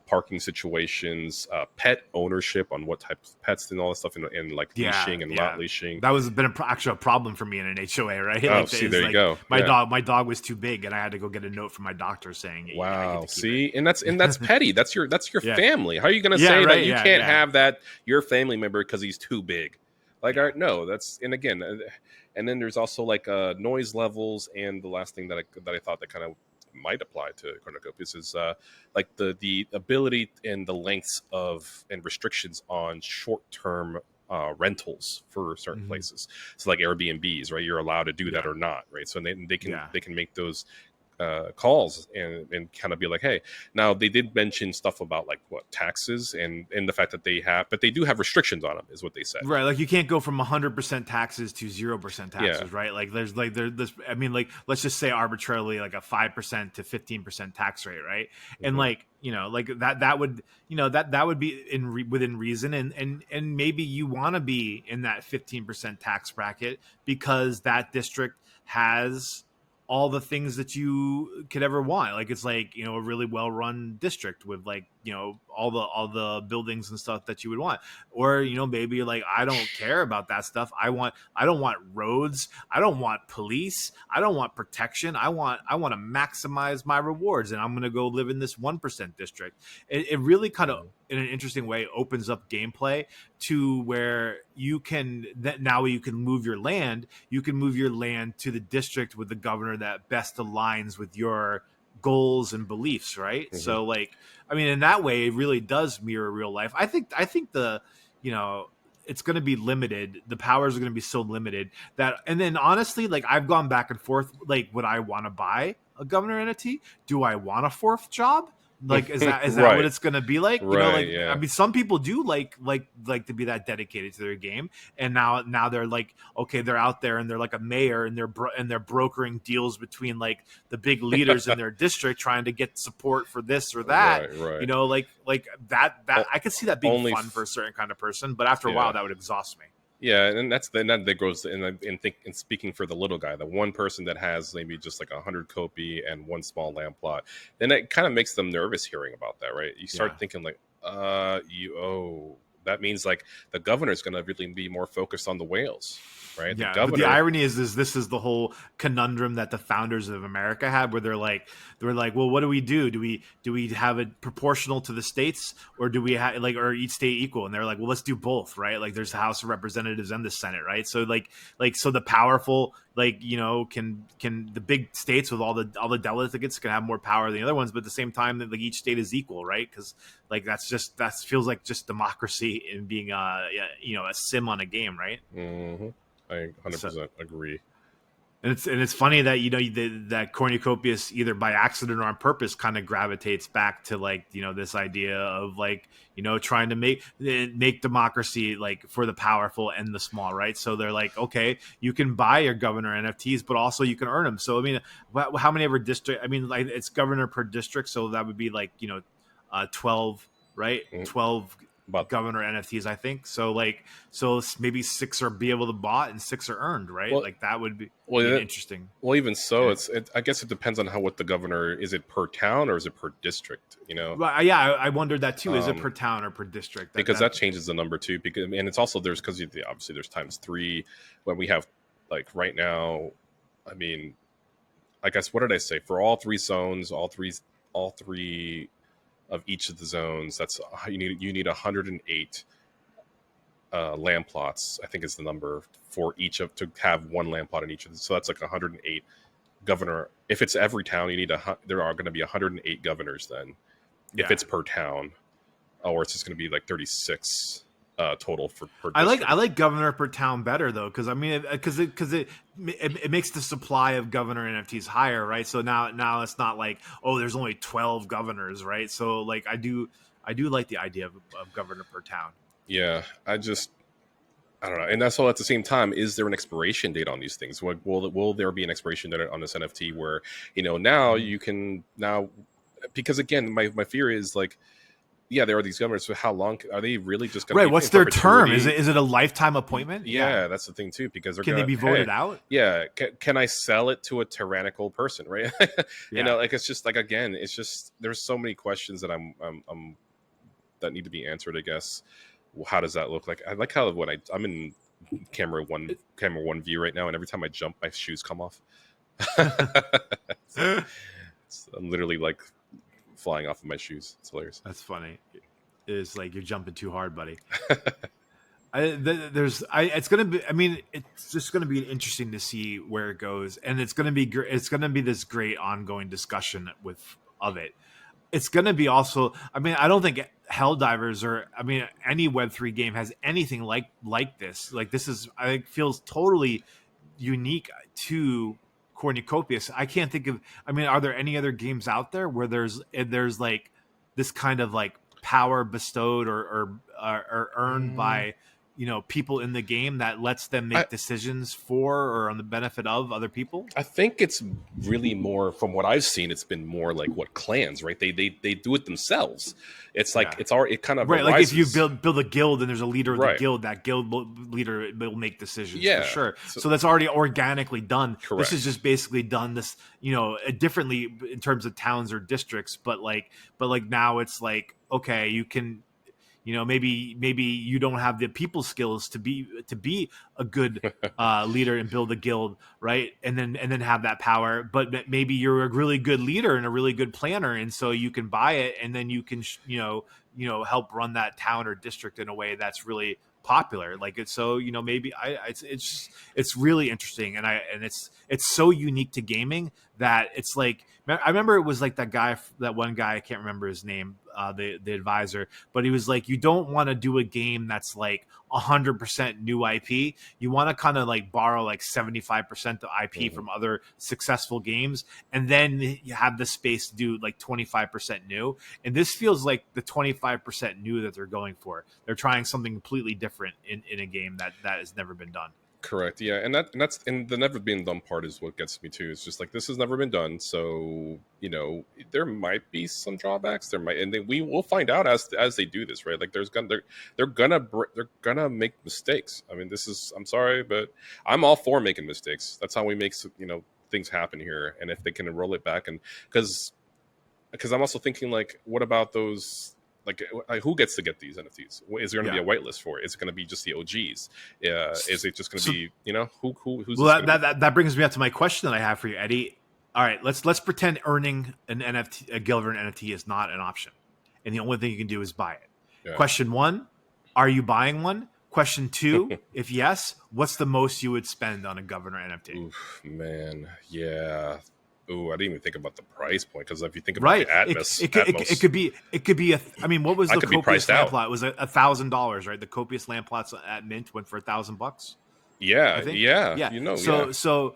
parking situations, pet ownership on what types of pets and all that stuff, and like leashing and not leashing. That was been actually a problem for me in an HOA, right? Oh, like, see, there you go. My dog was too big, and I had to go get a note from my doctor saying, "Wow, see, and that's petty. That's your family. How are you going to say that you can't have that your family member because he's too big? Like, no, that's, and again, and then there's also like noise levels, and the last thing that I thought that kind of might apply to Cornucopias is like the ability and the lengths of and restrictions on short-term rentals for certain places. So like Airbnbs, right? You're allowed to do that or not, right? So they can make those calls and kind of be like, hey, now they did mention stuff about like what taxes and the fact that but they do have restrictions on them, is what they said, right? Like you can't go from 100% taxes to 0% taxes, right? Like there's I mean, like let's just say arbitrarily like a 5% to 15% tax rate, right? And like, you know, like that would, you know, that would be within reason, and maybe you want to be in that 15% tax bracket because that district has all the things that you could ever want. Like it's like, you know, a really well-run district with like, you know, all the buildings and stuff that you would want. Or, you know, maybe you're like, I don't care about that stuff. I don't want roads. I don't want police. I don't want protection. I want to maximize my rewards, and I'm going to go live in this 1% district. It really kind of, in an interesting way, opens up gameplay to where you can move your land. You can move your land to the district with the governor that best aligns with your goals and beliefs, right? So like, I mean, in that way, it really does mirror real life. I think the, you know, it's going to be limited. The powers are going to be so limited that, and then honestly, like I've gone back and forth, like, would I want to buy a governor NFT? Do I want a fourth job? Like, is that right. what it's going to be like? Right, you know, like, yeah. I mean, some people do like to be that dedicated to their game. And now they're like, okay, they're out there and they're like a mayor and they're brokering deals between like the big leaders in their district trying to get support for this or that, right. You know, like that I could see that being fun for a certain kind of person, but after a while that would exhaust me. Yeah, and that goes and speaking for the little guy, the one person that has maybe just like 100 KOPI and one small land plot, then it kind of makes them nervous hearing about that, right? You start thinking like, that means like the governor is going to really be more focused on the whales, right? Yeah, but the irony is this is the whole conundrum that the founders of America had, where they're like, well, what do we do? Do we have it proportional to the states, or do we have like, or each state equal? And they're like, well, let's do both, right? Like there's the House of Representatives and the Senate, right? So so the powerful, like, you know, can the big states with all the delegates can have more power than the other ones, but at the same time, like each state is equal, right? Because like that feels like just democracy and being a sim on a game, right? Mm-hmm. I 100% agree. And it's funny that, you know, that Cornucopias, either by accident or on purpose, kind of gravitates back to like, you know, this idea of like, you know, trying to make democracy like for the powerful and the small, right? So they're like, okay, you can buy your governor NFTs, but also you can earn them. So I mean, how many ever district? I mean, like it's governor per district, so that would be like, you know, 12, right? 12 But Governor NFTs, I think. So maybe 6 are be able to bought and 6 are earned, right? well, Like that would be well, interesting. well, even so, Yeah. I guess it depends on how what the governor is. It per town or is it per district? You know, Well, yeah, I wondered that too. Is it um, per town or per district? because that changes the number too. Because and it's also there's because obviously there's times 3 when we have like right now. I mean, I guess what did I say for all 3 zones? All three of each of the zones. That's you need 108 land plots. I think is the number for each of to have 1 land plot in each of them. So that's like 108 governor. If it's every town, you need there are going to be 108 governors then. If it's per town, or it's just going to be like 36 total for per district. I like governor per town better though, because I mean, because it makes the supply of governor NFTs higher, right? So now it's not like, oh, there's only 12 governors, right? So like I do like the idea of governor per town. Yeah, I don't know. And that's all at the same time. Is there an expiration date on these things? Will there be an expiration date on this NFT where, now you can because again, my fear is like, yeah, there are these governors. So how long are they really just going to? Right. What's their term? Is it a lifetime appointment? Yeah, that's the thing too. Because can they be voted out? Yeah. Can I sell it to a tyrannical person? Right. Yeah. Like it's just like again, it's just there's so many questions that I'm that need to be answered. I guess. How does that look like? I like how when I'm in camera one view right now, and every time I jump, my shoes come off. I'm literally like flying off of my shoes. It's hilarious. That's funny. It's like you're jumping too hard, buddy. It's gonna be. I mean, it's just gonna be interesting to see where it goes, and it's gonna be. It's gonna be this great ongoing discussion of it. It's going to be also, I mean, I don't think Helldivers or, I mean, any Web3 game has anything like this. Like this is, I think feels totally unique to Cornucopias. I can't think of, I mean, are there any other games out there where there's like this kind of like power bestowed or earned by, people in the game that lets them make decisions for or on the benefit of other people? I think it's really more, from what I've seen, it's been more like what clans, right? They do it themselves. It's like it kind of right. arises. Like if you build a guild and there's a leader of the Right. guild, that guild leader will make decisions. Yeah. For sure. So that's already organically done. Correct. This is just basically done this, differently in terms of towns or districts. But now it's like, okay, you can. Maybe you don't have the people skills to be a good leader and build a guild, right? And then have that power. But maybe you're a really good leader and a really good planner, and so you can buy it, and then you can help run that town or district in a way that's really popular. Like it's so maybe it's really interesting, and it's so unique to gaming that it's like I remember it was like that one guy, I can't remember his name, the advisor, but he was like, you don't want to do a game that's like 100% new IP. You want to kind of like borrow like 75% of IP from other successful games, and then you have the space to do like 25% new. And this feels like the 25% new that they're going for. They're trying something completely different in a game that has never been done. Correct. Yeah, and that's the never been done part is what gets me too. It's just like this has never been done, so there might be some drawbacks. There might, and then we will find out as they do this, right? Like they're gonna make mistakes. I mean, I'm sorry, but I'm all for making mistakes. That's how we make things happen here. And if they can roll it back, and because I'm also thinking like, what about those? Like, who gets to get these NFTs? Is there going to be a whitelist for it? Is it going to be just the OGs? Is it just going to be, who's? Well, that brings me up to my question that I have for you, Eddie. All right, let's pretend earning an NFT, a Guv'nor NFT, is not an option, and the only thing you can do is buy it. Yeah. Question 1: are you buying one? Question 2: if yes, what's the most you would spend on a Guv'nor NFT? Oof, man, yeah. Ooh, I didn't even think about the price point, because if you think about the Atmos, it could be I mean, what was the Copious lamp plot? It was $1,000, right? The Copious lamp plots at Mint went for $1,000. Yeah, I think. Yeah. So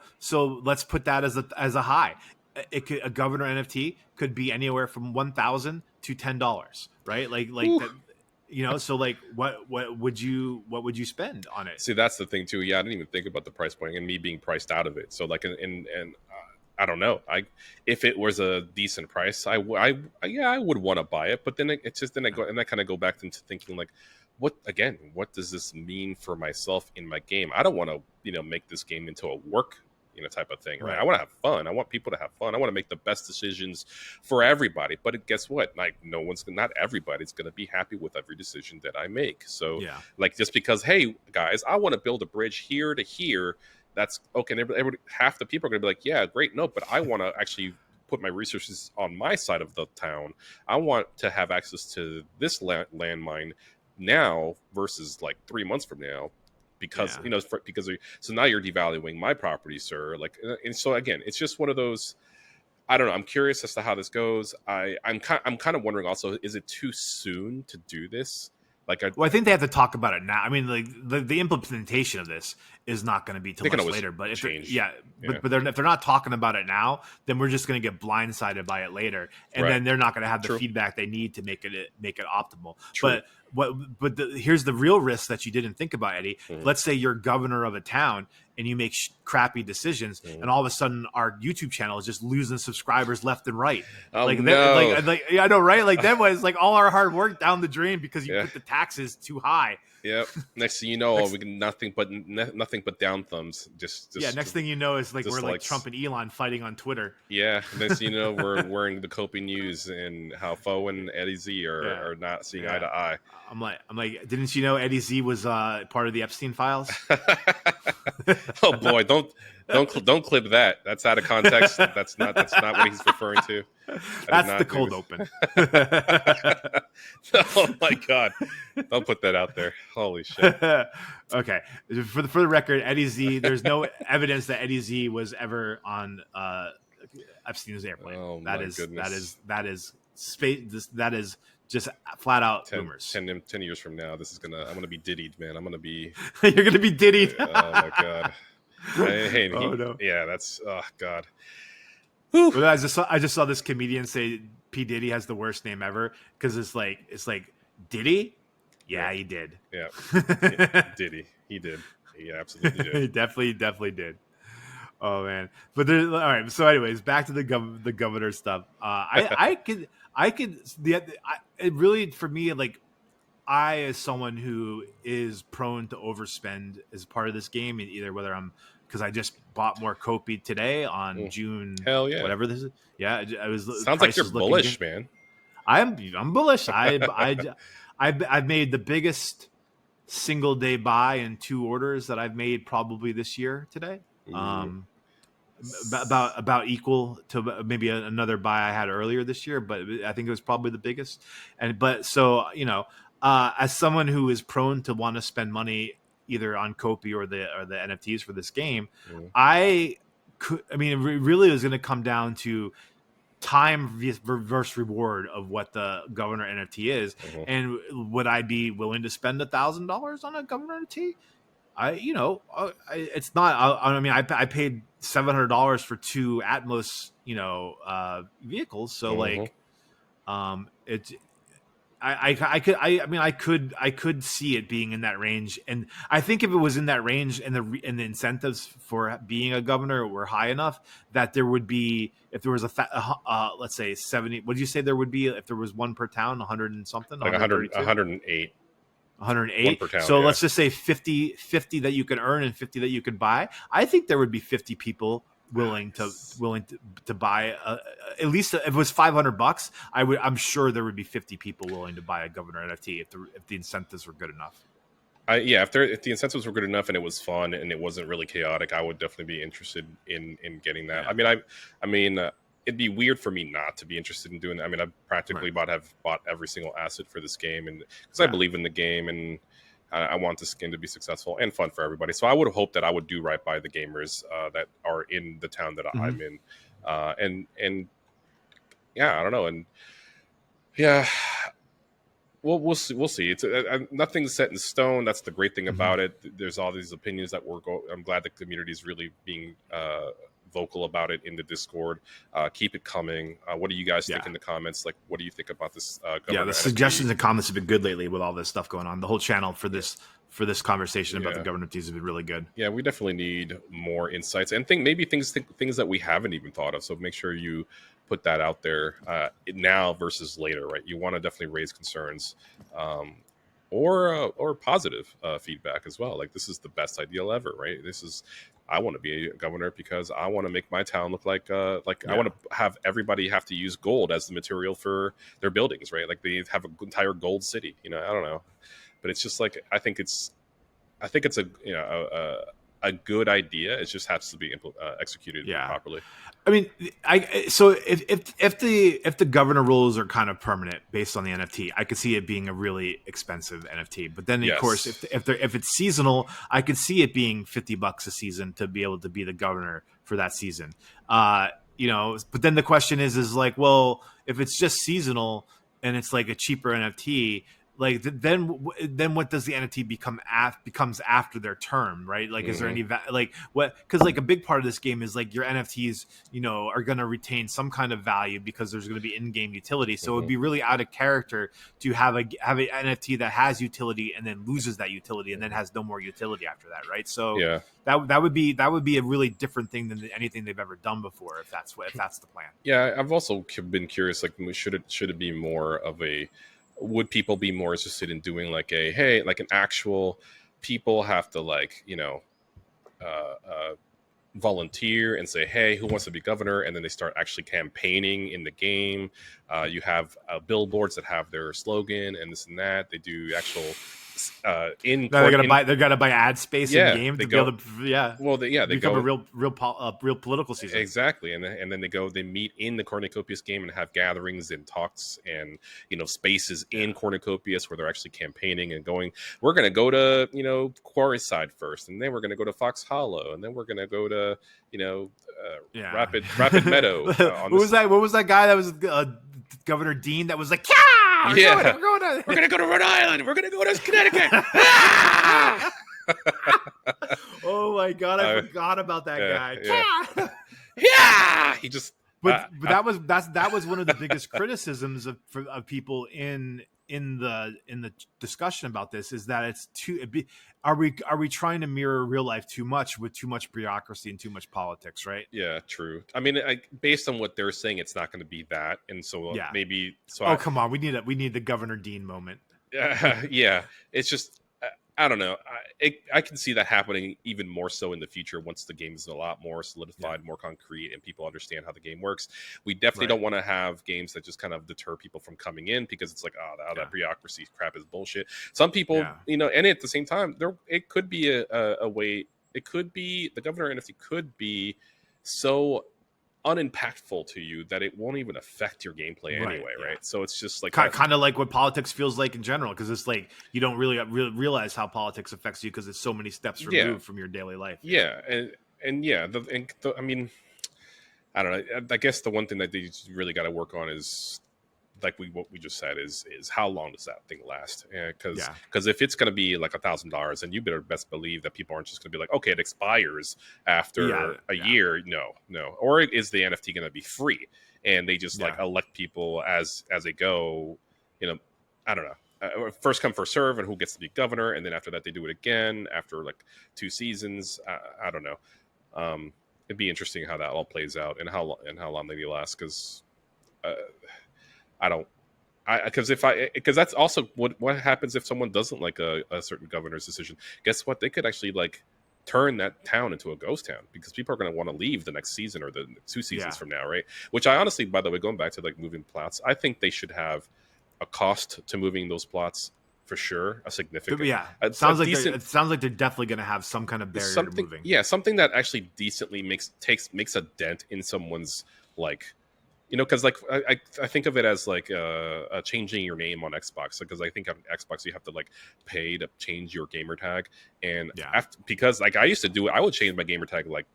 let's put that as a high. A Guv'nor NFT could be anywhere from $1,000 to $10, right? Like that. So like, what would you spend on it? See, that's the thing too. Yeah, I didn't even think about the price point and me being priced out of it. So like, I don't know. If it was a decent price, I would want to buy it. But then it's just then I kind of go back into thinking like, what does this mean for myself in my game? I don't want to make this game into a work type of thing, right? I want to have fun. I want people to have fun. I want to make the best decisions for everybody. But guess what? Like not everybody's going to be happy with every decision that I make. So like just because, hey guys, I want to build a bridge here to here. That's okay. And half the people are going to be like, yeah, great. No, but I want to actually put my resources on my side of the town. I want to have access to this landmine now versus like 3 months from now. Because so now you're devaluing my property, sir. Like, and so again, it's just one of those. I don't know. I'm curious as to how this goes. I'm kind of wondering also, is it too soon to do this? Like, I think they have to talk about it now. I mean, like the implementation of this is not going to be till much later. But if they're not talking about it now, then we're just going to get blindsided by it later, and then they're not going to have the feedback they need to make it optimal. True. But here's the real risk that you didn't think about, Eddie. Let's say you're governor of a town and you make crappy decisions, and all of a sudden our YouTube channel is just losing subscribers left and right. Oh, no. I know, right? Like that was like all our hard work down the drain because you put the taxes too high. Yep. Next thing you know, we get nothing but down thumbs. Just next thing you know is like we're like Trump and Elon fighting on Twitter. Yeah. Next thing you know, we're wearing the KOPI news and how Fo and Eddie Z are not seeing eye to eye. I'm like, didn't you know Eddie Z was part of the Epstein files? Oh boy, don't clip that. That's out of context. That's not what he's referring to. That's the cold open. Oh my god! Don't put that out there. Holy shit. Okay, for the record, Eddie Z. There's no evidence that Eddie Z was ever on Epstein's airplane. Oh that my is goodness. that is space. That is just flat out rumors. 10 years from now, I'm gonna be diddied, man. I'm gonna be. You're gonna be diddied. Oh my god. No. Yeah, that's god. Well, I just saw this comedian say P Diddy has the worst name ever because it's like Diddy. Yeah, he did. Yeah, Diddy. He did. He absolutely did. He definitely did. Oh man, but all right. So, anyways, back to the governor stuff. It really for me like. I, as someone who is prone to overspend as part of this game, and either whether because I just bought more KOPI today on June, whatever this is. Yeah, I was. Sounds like you're bullish, man. I'm bullish. I've made the biggest single day buy in 2 orders that I've made probably this year today. About equal to maybe another buy I had earlier this year, but I think it was probably the biggest. As someone who is prone to want to spend money either on KOPI or the NFTs for this game, it really is going to come down to time versus reward of what the Governor NFT is. And would I be willing to spend $1,000 on a Governor NFT? It's not. I paid $700 for 2 Atmos, vehicles. So it's. I could see it being in that range, and I think if it was in that range and the incentives for being a governor were high enough that there would be, if there was let's say 70, what did you say there would be if there was one per town, 100 and something, like 108. 108 per town, so let's just say 50 that you could earn and 50 that you could buy. I think there would be 50 people willing to buy at least if it was $500. I'm sure there would be 50 people willing to buy a Governor NFT if the incentives were good enough. If the incentives were good enough and it was fun and it wasn't really chaotic, I would definitely be interested in getting that. Yeah. It'd be weird for me not to be interested in doing that. I mean, I practically have bought every single asset for this game, and because I believe in the game and I want this game to be successful and fun for everybody. So I would hope that I would do right by the gamers that are in the town that I'm in. And yeah, I don't know. And yeah, we'll see. We'll see. It's nothing's set in stone. That's the great thing about it. There's all these opinions that I'm glad the community is really being vocal about it in the Discord. Keep it coming. What do you guys think in the comments? Like, what do you think about this? The NFT? suggestions and comments have been good lately with all this stuff going on. The whole channel for this conversation about the Governor NFTs has been really good. Yeah, we definitely need more insights and maybe things that we haven't even thought of. So make sure you put that out there now versus later, right? You want to definitely raise concerns or positive feedback as well. Like, this is the best ideal ever, right? I want to be a governor because I want to make my town look like I want to have everybody have to use gold as the material for their buildings, right? Like, they have an entire gold city. I don't know, but it's just like I think it's a good idea. It just has to be executed properly. I mean, so if the governor rules are kind of permanent based on the NFT, I could see it being a really expensive NFT. But then, of course, if it's seasonal, I could see it being $50 a season to be able to be the governor for that season. But then the question is like, well, if it's just seasonal and it's like a cheaper NFT, like then what does the NFT becomes after their term, right? Like, is there any what? Because like a big part of this game is like your NFTs, are going to retain some kind of value because there's going to be in-game utility. So it would be really out of character to have an NFT that has utility and then loses that utility and then has no more utility after that, right? So that would be a really different thing than anything they've ever done before, if that's the plan. Yeah, I've also been curious. Like, should it be more of a would people be more interested in doing like an actual people have to volunteer and say, hey, who wants to be governor? And then they start actually campaigning in the game. You have billboards that have their slogan and this and that. They do actual they're gonna buy ad space in game to be able to they become go, a real political season. Exactly. And then they meet in the Cornucopias game and have gatherings and talks and spaces in Cornucopias where they're actually campaigning and going, we're gonna go to Quarry Side first, and then we're gonna go to Fox Hollow, and then we're gonna go to Rapid Meadow. What was that guy that was Governor Dean that was like, we're gonna go to Rhode Island. We're gonna go to Connecticut. Oh my god, I forgot about that guy. He just. But that was one of the biggest criticisms of people in the discussion about this, is that it's are we trying to mirror real life too much with too much bureaucracy and too much politics, right? Yeah, true. I mean, based on what they're saying, it's not going to be that, and so maybe. So come on, we need the Governor Dean moment. Yeah, it's just. I don't know. I can see that happening even more so in the future once the game is a lot more solidified, more concrete, and people understand how the game works. We definitely don't want to have games that just kind of deter people from coming in because it's like, that bureaucracy crap is bullshit. Some people, and at the same time, it could be a way. It could be the Governor NFT could be so unimpactful to you that it won't even affect your gameplay anyway, right? So it's just like kind of like what politics feels like in general, because it's like you don't really realize how politics affects you because it's so many steps removed from your daily life. I mean, I don't know. I guess the one thing that they really got to work on is like what we just said is how long does that thing last? Because if it's going to be like $1,000, then you better best believe that people aren't just going to be like, okay, it expires after a year. No. Or is the NFT going to be free? And they just elect people as they go. I don't know. First come, first serve, and who gets to be governor, and then after that they do it again after like 2 seasons. I don't know. It'd be interesting how that all plays out and how long they last, because. Because that's also what happens if someone doesn't like a certain governor's decision. Guess what? They could actually like turn that town into a ghost town because people are going to want to leave the next season or the 2 seasons from now, right? Which I honestly, by the way, going back to like moving plots, I think they should have a cost to moving those plots for sure, a significant. It sounds like they're definitely going to have some kind of barrier to moving. Yeah, something that actually decently makes a dent in someone's like. Because like I think of it as like changing your name on Xbox, because I think on Xbox you have to like pay to change your gamer tag, and because like I used to do it, I would change my gamer tag like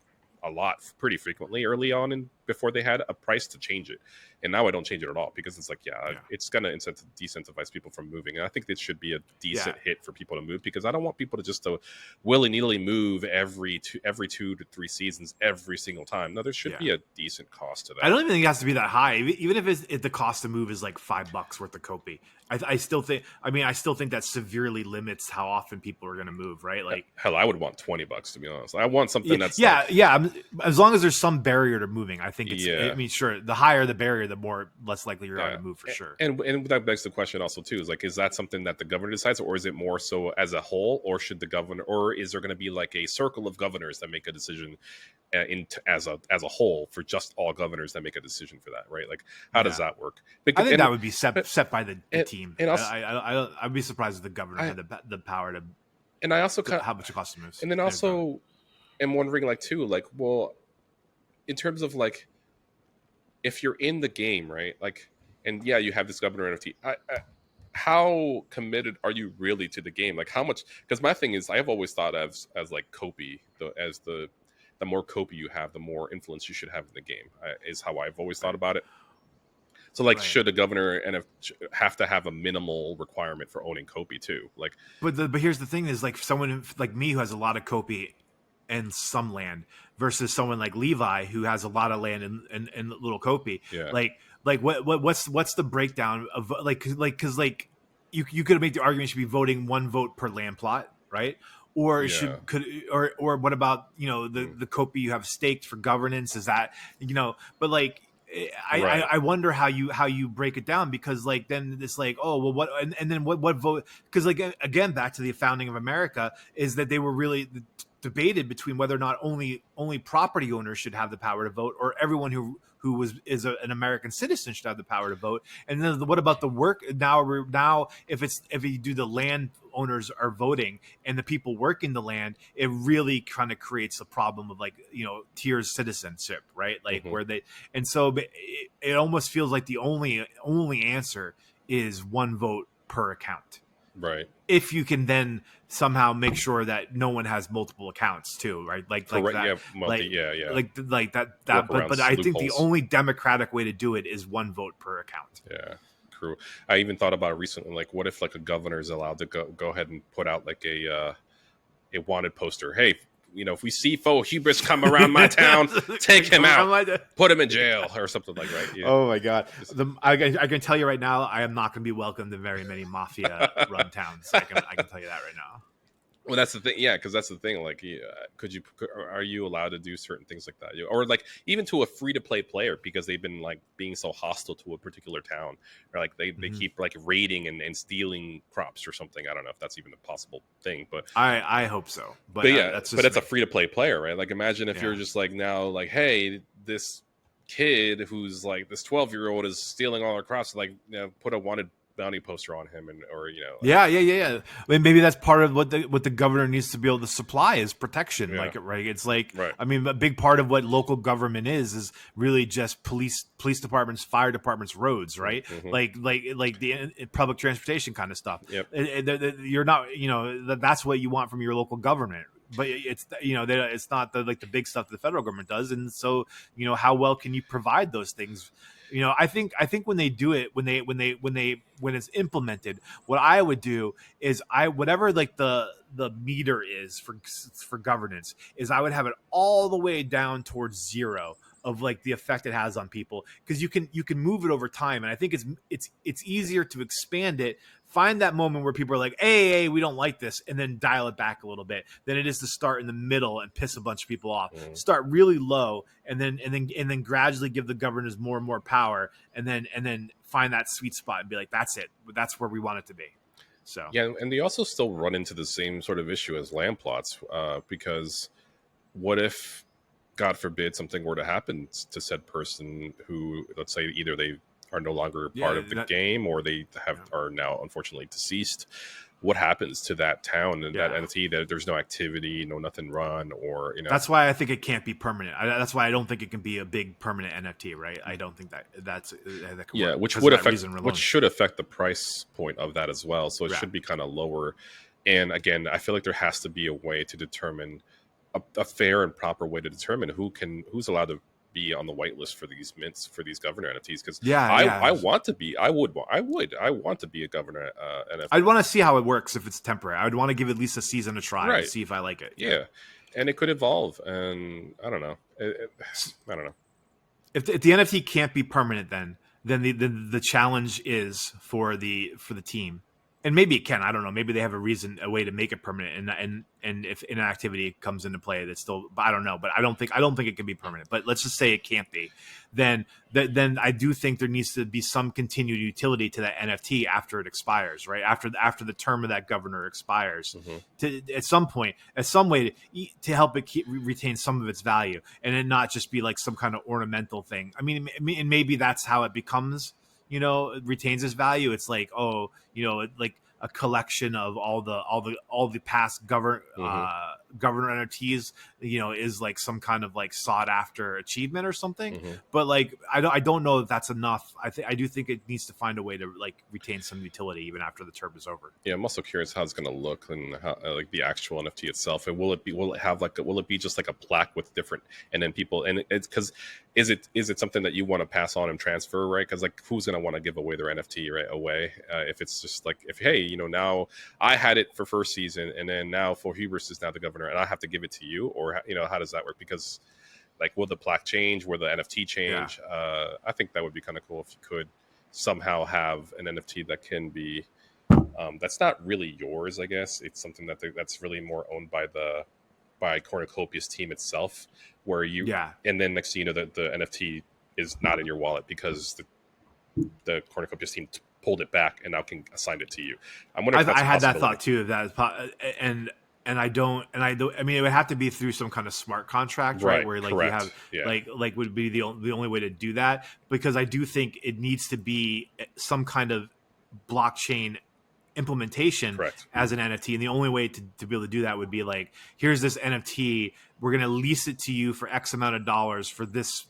a lot, pretty frequently early on in before they had a price to change it, and now I don't change it at all because it's like, it's gonna decentivize people from moving, and I think it should be a decent hit for people to move, because I don't want people to just willy nilly move every 2 to 3 seasons every single time. No, there should be a decent cost to that. I don't even think it has to be that high, even if the cost to move is like $5 worth of KOPI. I still think that severely limits how often people are going to move, right? Like, hell, I would want $20 to be honest. I want something that's as long as there's some barrier to moving, I think it's. I mean, sure, the higher the barrier, the less likely you're to move for sure. And that begs the question also too, is like, is that something that the governor decides, or is it more so as a whole, or should the governor, or is there going to be like a circle of governors that make a decision as a whole, for just all governors that make a decision for that, right? Like, how does that work? I think that would be set by the team. And also, I'd be surprised if the governor had the power to. And I also how much it costs to move. And then also, am wondering like too, like, well, in terms of like, if you're in the game, right? Like, and you have this Governor NFT. How committed are you really to the game? Like, how much? Because my thing is, I have always thought as like KOPI, the more KOPI you have, the more influence you should have in the game. Is how I've always thought about it. So, like, should a governor have to have a minimal requirement for owning KOPI too? Like, but here's the thing: is like someone like me who has a lot of KOPI and some land versus someone like Levi who has a lot of land and little KOPI. Yeah. Like what's the breakdown of because you could make the argument should be voting 1 vote per land plot, right? Or or what about the KOPI you have staked for governance? Is that but like. I wonder how you break it down, because like then it's like, oh well, what and then what vote, because like again back to the founding of America is that they were really debated between whether or not only property owners should have the power to vote, or everyone who is an American citizen should have the power to vote. And then what about the work now if you do the land owners are voting and the people working the land, it really kind of creates a problem of like tiers citizenship, right? Like where they, and so it almost feels like the only answer is 1 vote per account. Right. If you can then somehow make sure that no one has multiple accounts too, right? Like that. Like that. But I think the only democratic way to do it is 1 vote per account. Yeah. True. I even thought about it recently. Like, what if like a governor is allowed to go ahead and put out like a wanted poster? Hey, if we see faux hubris come around my town, take him out, put him in jail or something like that. Yeah. Oh my God. I can tell you right now, I am not going to be welcomed in very many mafia run towns. I can tell you that right now. Well, that's the thing. Yeah, because that's the thing. Like, are you allowed to do certain things like that? Or like even to a free to play player, because they've been like being so hostile to a particular town, or like they keep like raiding and stealing crops or something. I don't know if that's even a possible thing, but I hope so. But that's a free to play player, right? Like, imagine if you're just like now like, hey, this kid who's like this 12-year-old is stealing all our crops, like put a wanted bounty poster on him, yeah. I mean, maybe that's part of what the governor needs to be able to supply is protection. Right? It's like, I mean, a big part of what local government is really just police departments, fire departments, roads, right? Like the public transportation kind of stuff. Yep. You're not, that's what you want from your local government. But it's it's not the big stuff the federal government does, and so how well can you provide those things? I think when they do it, when it's implemented, what I would do is whatever like the meter is for governance is I would have it all the way down towards 0 of like the effect it has on people, because you can move it over time, and I think it's easier to expand it, find that moment where people are like, hey, we don't like this, and then dial it back a little bit, than it is to start in the middle and piss a bunch of people off. Start really low and then gradually give the governors more and more power, and then find that sweet spot and be like, that's it, that's where we want it to be. So yeah, and they also still run into the same sort of issue as land plots, because what if, God forbid, something were to happen to said person who, let's say, either they are no longer part of the game, or they are now unfortunately deceased. What happens to that town and that entity? That there's no activity, nothing run, or That's why I think it can't be permanent. That's why I don't think it can be a big permanent NFT, right? I don't think that work, which would affect, which should affect the price point of that as well. So it should be kind of lower. And again, I feel like there has to be a way to determine a fair and proper way to determine who's allowed to be on the whitelist for these mints for these governor NFTs because Yeah, I want to be. I want to be a governor NFT. I'd want to see how it works if it's temporary. I'd want to give at least a season a try to see if I like it. Yeah. And it could evolve, and I don't know. I don't know. If the NFT can't be permanent, then the challenge is for the team, and maybe it can. I don't know. Maybe they have a way to make it permanent, and if inactivity comes into play, that's still. I don't know, but I don't think it can be permanent. But let's just say it can't be. Then I do think there needs to be some continued utility to that NFT after it expires, right? After the term of that governor expires, at some point, as some way to help it retain some of its value, and it not just be like some kind of ornamental thing. I mean, and maybe that's how it becomes. It retains its value. It's like, like a collection of all the past governor NFTs, is like some kind of like sought after achievement or something. But like, I don't know if that's enough. I do think it needs to find a way to like retain some utility even after the term is over. Yeah, I'm also curious how it's going to look and how, like the actual NFT itself. And will it be just like a plaque with different, and then people, and it's because is it something that you want to pass on and transfer, right? Because like who's going to want to give away their NFT right away if it's just like hey, now I had it for first season and then now for Hubris is now the governor and I have to give it to you, or how does that work? Because like will the plaque change, will the NFT change? I think that would be kind of cool if you could somehow have an NFT that can be that's not really yours. I guess it's something that's really more owned by Cornucopias team itself, where and then next thing you know the NFT is not in your wallet because the Cornucopias team pulled it back and now can assign it to you. I'm wondering if that's I had that thought too. And I don't. I mean, it would have to be through some kind of smart contract, right? Where like correct. you have like would be the only way to do that, because I do think it needs to be some kind of blockchain implementation as an NFT, and the only way to be able to do that would be like, here's this NFT, we're going to lease it to you for X amount of dollars for this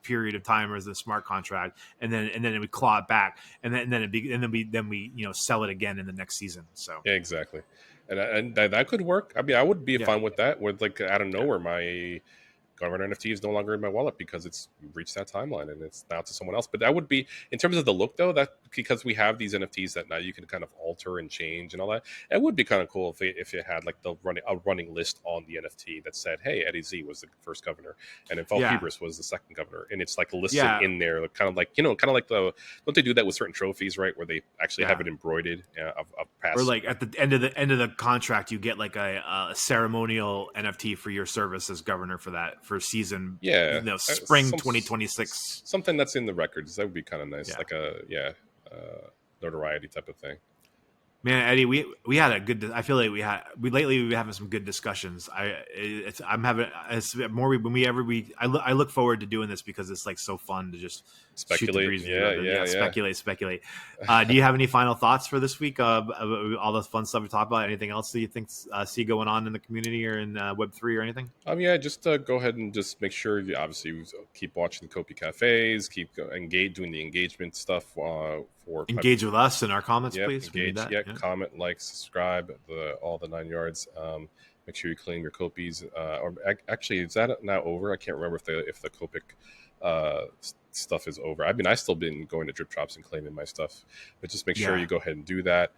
period of time as the smart contract, and then it would claw it back, and then we sell it again in the next season. So yeah, exactly, and that could work. I mean, I would be fine with that. With like out of nowhere, my Governor NFT is no longer in my wallet because it's reached that timeline and it's now to someone else. But that would be, in terms of the look though, that because we have these NFTs that now you can kind of alter and change and all that, it would be kind of cool if it had like a running list on the NFT that said, hey, Eddie Z was the first governor and then Hubris was the second governor, and it's like listed in there, kind of like don't they do that with certain trophies, right, where they actually have it embroidered of past, or like at the end of the contract you get like a ceremonial NFT for your service as governor for season spring 2026, something that's in the records. That would be kind of nice, like a notoriety type of thing. Man, Eddie, we had a good. I feel like we've been having some good discussions. I'm having more when I look forward to doing this because it's like so fun to just speculate. Speculate. Do you have any final thoughts for this week? All the fun stuff we talked about. Anything else that you think see going on in the community or in Web3 or anything? Just go ahead and just make sure you obviously keep watching the KOPI cafes, keep doing the engagement stuff. Engage with us in our comments, please. Engage, comment, like, subscribe, all the 9 yards. Make sure you claim your copies. Or actually, is that now over? I can't remember if the Copic stuff is over. I mean, I still been going to drip drops and claiming my stuff, but just make sure you go ahead and do that.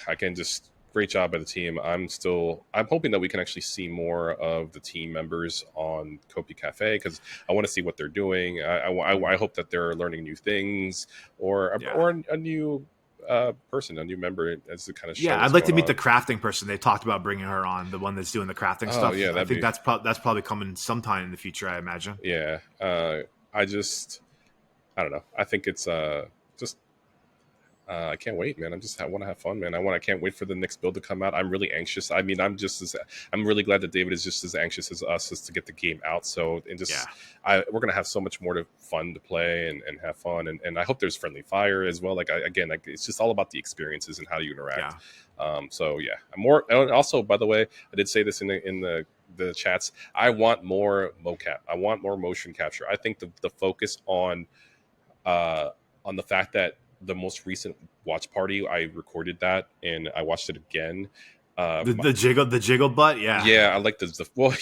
Again, just great job by the team. I'm hoping that we can actually see more of the team members on KOPI Cafe because I want to see what they're doing. I hope that they're learning new things or a new person, a new member, as it kind of shows. I'd like to meet the crafting person. They talked about bringing her on, the one that's doing the crafting stuff. I think that's probably coming sometime in the future, I imagine. I don't know. I think it's I can't wait, man. I want to have fun, man. I can't wait for the next build to come out. I'm really anxious. I mean, I'm really glad that David is just as anxious as us as to get the game out. So, we're going to have so much more fun to play and have fun. And I hope there's friendly fire as well. It's just all about the experiences and how you interact. I'm more. And also, by the way, I did say this in the chats. I want more mocap. I want more motion capture. I think the focus on the fact that the most recent watch party, I recorded that and I watched it again. The jiggle butt, yeah. Yeah, I like the well,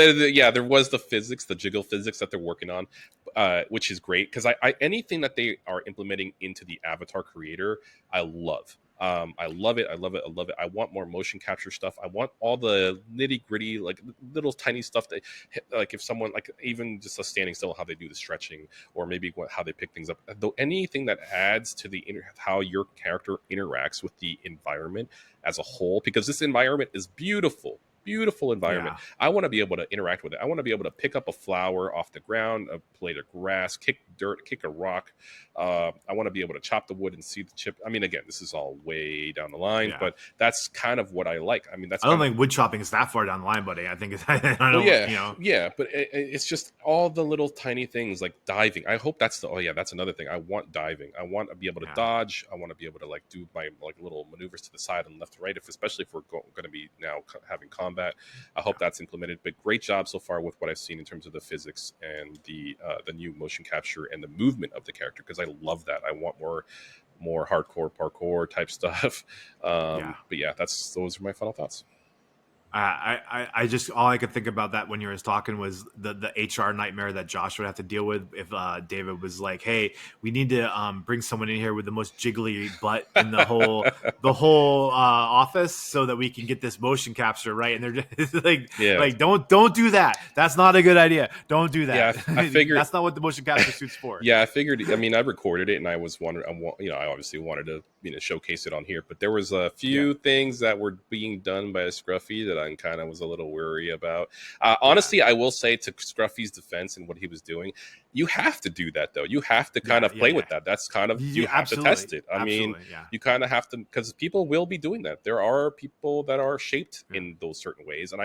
yeah, there was the physics, the jiggle physics that they're working on, which is great because I anything that they are implementing into the avatar creator, I love. I love it. I love it. I love it. I want more motion capture stuff. I want all the nitty gritty, like little tiny stuff that, like, if someone, like, even just a standing still, how they do the stretching, or maybe how they pick things up. Though anything that adds to the how your character interacts with the environment as a whole, because this environment is beautiful. Beautiful environment. Yeah. I want to be able to interact with it. I want to be able to pick up a flower off the ground, a blade of grass, kick dirt, kick a rock. I want to be able to chop the wood and see the chip. I mean, again, this is all way down the line, but that's kind of what I like. I mean, I don't think wood chopping is that far down the line, buddy. I think it's, but it's just all the little tiny things like diving. I hope that's that's another thing. I want diving. I want to be able to dodge. I want to be able to, like, do my, like, little maneuvers to the side and left to right, especially if we're going to be now having combat. I hope that's implemented. But great job so far with what I've seen in terms of the physics and the new motion capture and the movement of the character, because I love that. I want more hardcore parkour type stuff. But yeah, those are my final thoughts. I just, all I could think about that when you were talking was the HR nightmare that Josh would have to deal with if David was like, "Hey, we need to bring someone in here with the most jiggly butt in the whole office so that we can get this motion capture right." And they're just like, don't do that. That's not a good idea. Don't do that. Yeah, I figured that's not what the motion capture suit's for. Yeah, I figured. I mean, I recorded it, and I obviously wanted to showcase it on here. But there was a few things that were being done by Scruffy that I kind of was a little worry about. Honestly, I will say, to Scruffy's defense and what he was doing, you have to do that, though. You have to kind of play with that. That's kind of, you have to test it. I mean, you kind of have to, because people will be doing that. There are people that are shaped in those certain ways, and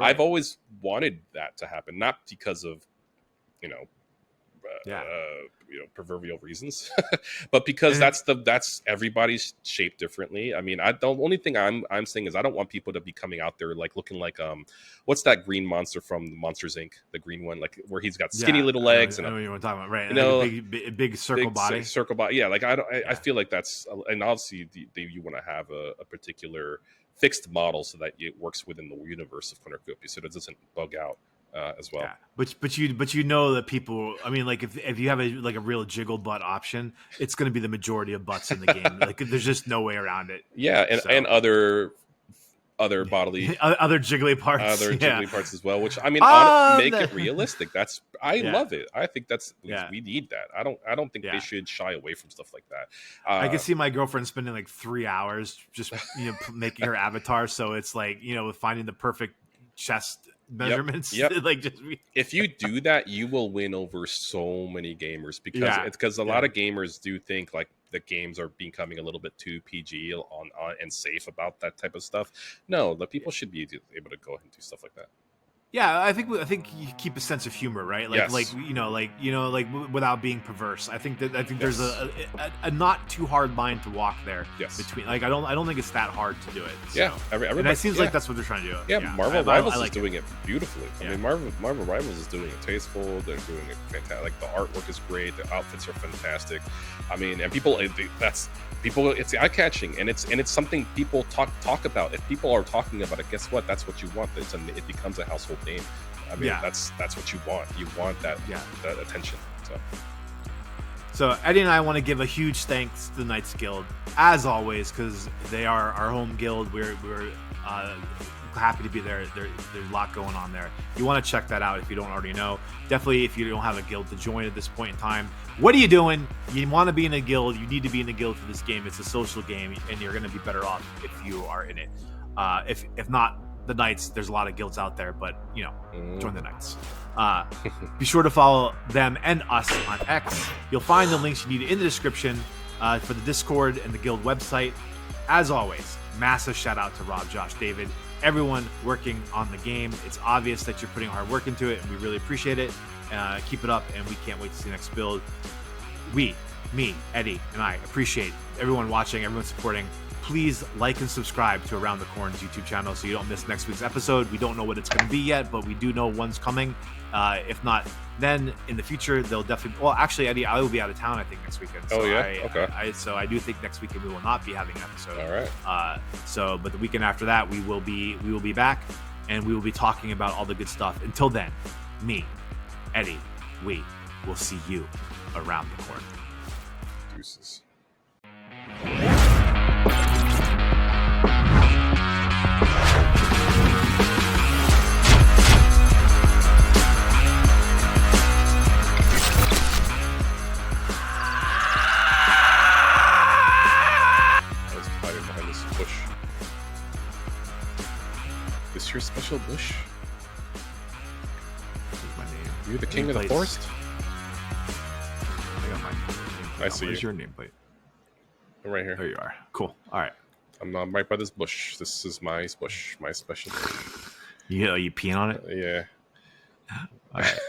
I've always wanted that to happen, not because of proverbial reasons, but because that's everybody's shaped differently. I mean, the only thing I'm saying is I don't want people to be coming out there like looking like what's that green monster from Monsters Inc., the green one, like where he's got skinny little legs, I know what you're talking about, right? Like a big circle body. Circle body, yeah. Like I feel like that's, and obviously you want to have a particular fixed model so that it works within the universe of Cornucopias, so it doesn't bug out. As well, but that people, I mean, like if you have a real jiggle butt option, it's going to be the majority of butts in the game. Like there's just no way around it. Yeah, and other bodily, other jiggly parts, jiggly parts as well. Which, I mean, make it realistic. I love it. I think we need that. I don't think they should shy away from stuff like that. I can see my girlfriend spending like 3 hours just making her avatar. So it's like finding the perfect chest measurements. Yep. Like, if you do that, you will win over so many gamers, because a lot of gamers do think like the games are becoming a little bit too PG on and safe about that type of stuff. No, the people should be able to go ahead and do stuff like that. Yeah, I think you keep a sense of humor, right? Like, without being perverse. I think there's a not too hard line to walk there. Yes. Between, like, I don't think it's that hard to do it. So. Yeah, and it seems like that's what they're trying to do. Yeah, Marvel Rivals is doing it beautifully. I mean, Marvel Rivals is doing it tasteful. They're doing it fantastic. Like, the artwork is great. The outfits are fantastic. I mean, and it's eye catching, and it's something people talk about. If people are talking about it, guess what? That's what you want. It becomes a household name. I mean, that's what you want. You want that attention. So Eddie and I want to give a huge thanks to the Knights Guild, as always, because they are our home guild. We're happy to be there. There's a lot going on there. You want to check that out if you don't already know. Definitely, if you don't have a guild to join at this point in time, what are you doing? You want to be in a guild. You need to be in a guild for this game. It's a social game, and you're going to be better off if you are in it. If not the Knights, there's a lot of guilds out there, but join the Knights. Be sure to follow them and us on X. You'll find the links you need in the description for the Discord and the guild website. As always, massive shout out to Rob, Josh, David, everyone working on the game. It's obvious that you're putting hard work into it, and we really appreciate it. Keep it up, and we can't wait to see the next build. Me, Eddie, and I appreciate everyone watching, everyone supporting. Please like and subscribe to Around the Corn's YouTube channel so you don't miss next week's episode. We don't know what it's going to be yet, but we do know one's coming. If not, then in the future, they'll definitely... Well, actually, Eddie, I will be out of town, I think, next weekend. So Okay. So I do think next weekend we will not be having an episode. All right. But the weekend after that, we will be back, and we will be talking about all the good stuff. Until then, me, Eddie, we will see you around the corner. Deuces. Your special bush? My name. You're the king of the forest? I got my nameplate. I see Where's you. your nameplate? I'm right here. There you are. Cool. All right. I'm right by this bush. This is my bush, my special bush. Yeah, you peeing on it? Yeah. All right.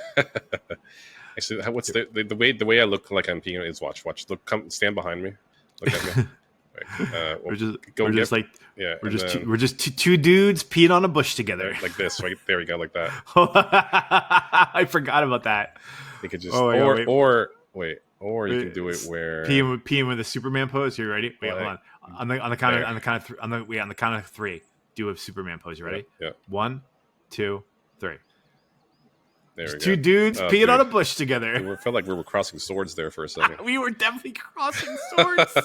Actually, what's the way I look like I'm peeing is watch. Look, come stand behind me. Look at me. We're just two dudes peeing on a bush together, like this. Right there, we go, like that. I forgot about that. You could just or you can do it where peeing with a Superman pose. You ready? Wait, hold on. On the count of three, do a Superman pose. You ready? Yeah. 1, 2, 3. There we go. Two dudes peeing on a bush together. It felt like we were crossing swords there for a second. We were definitely crossing swords.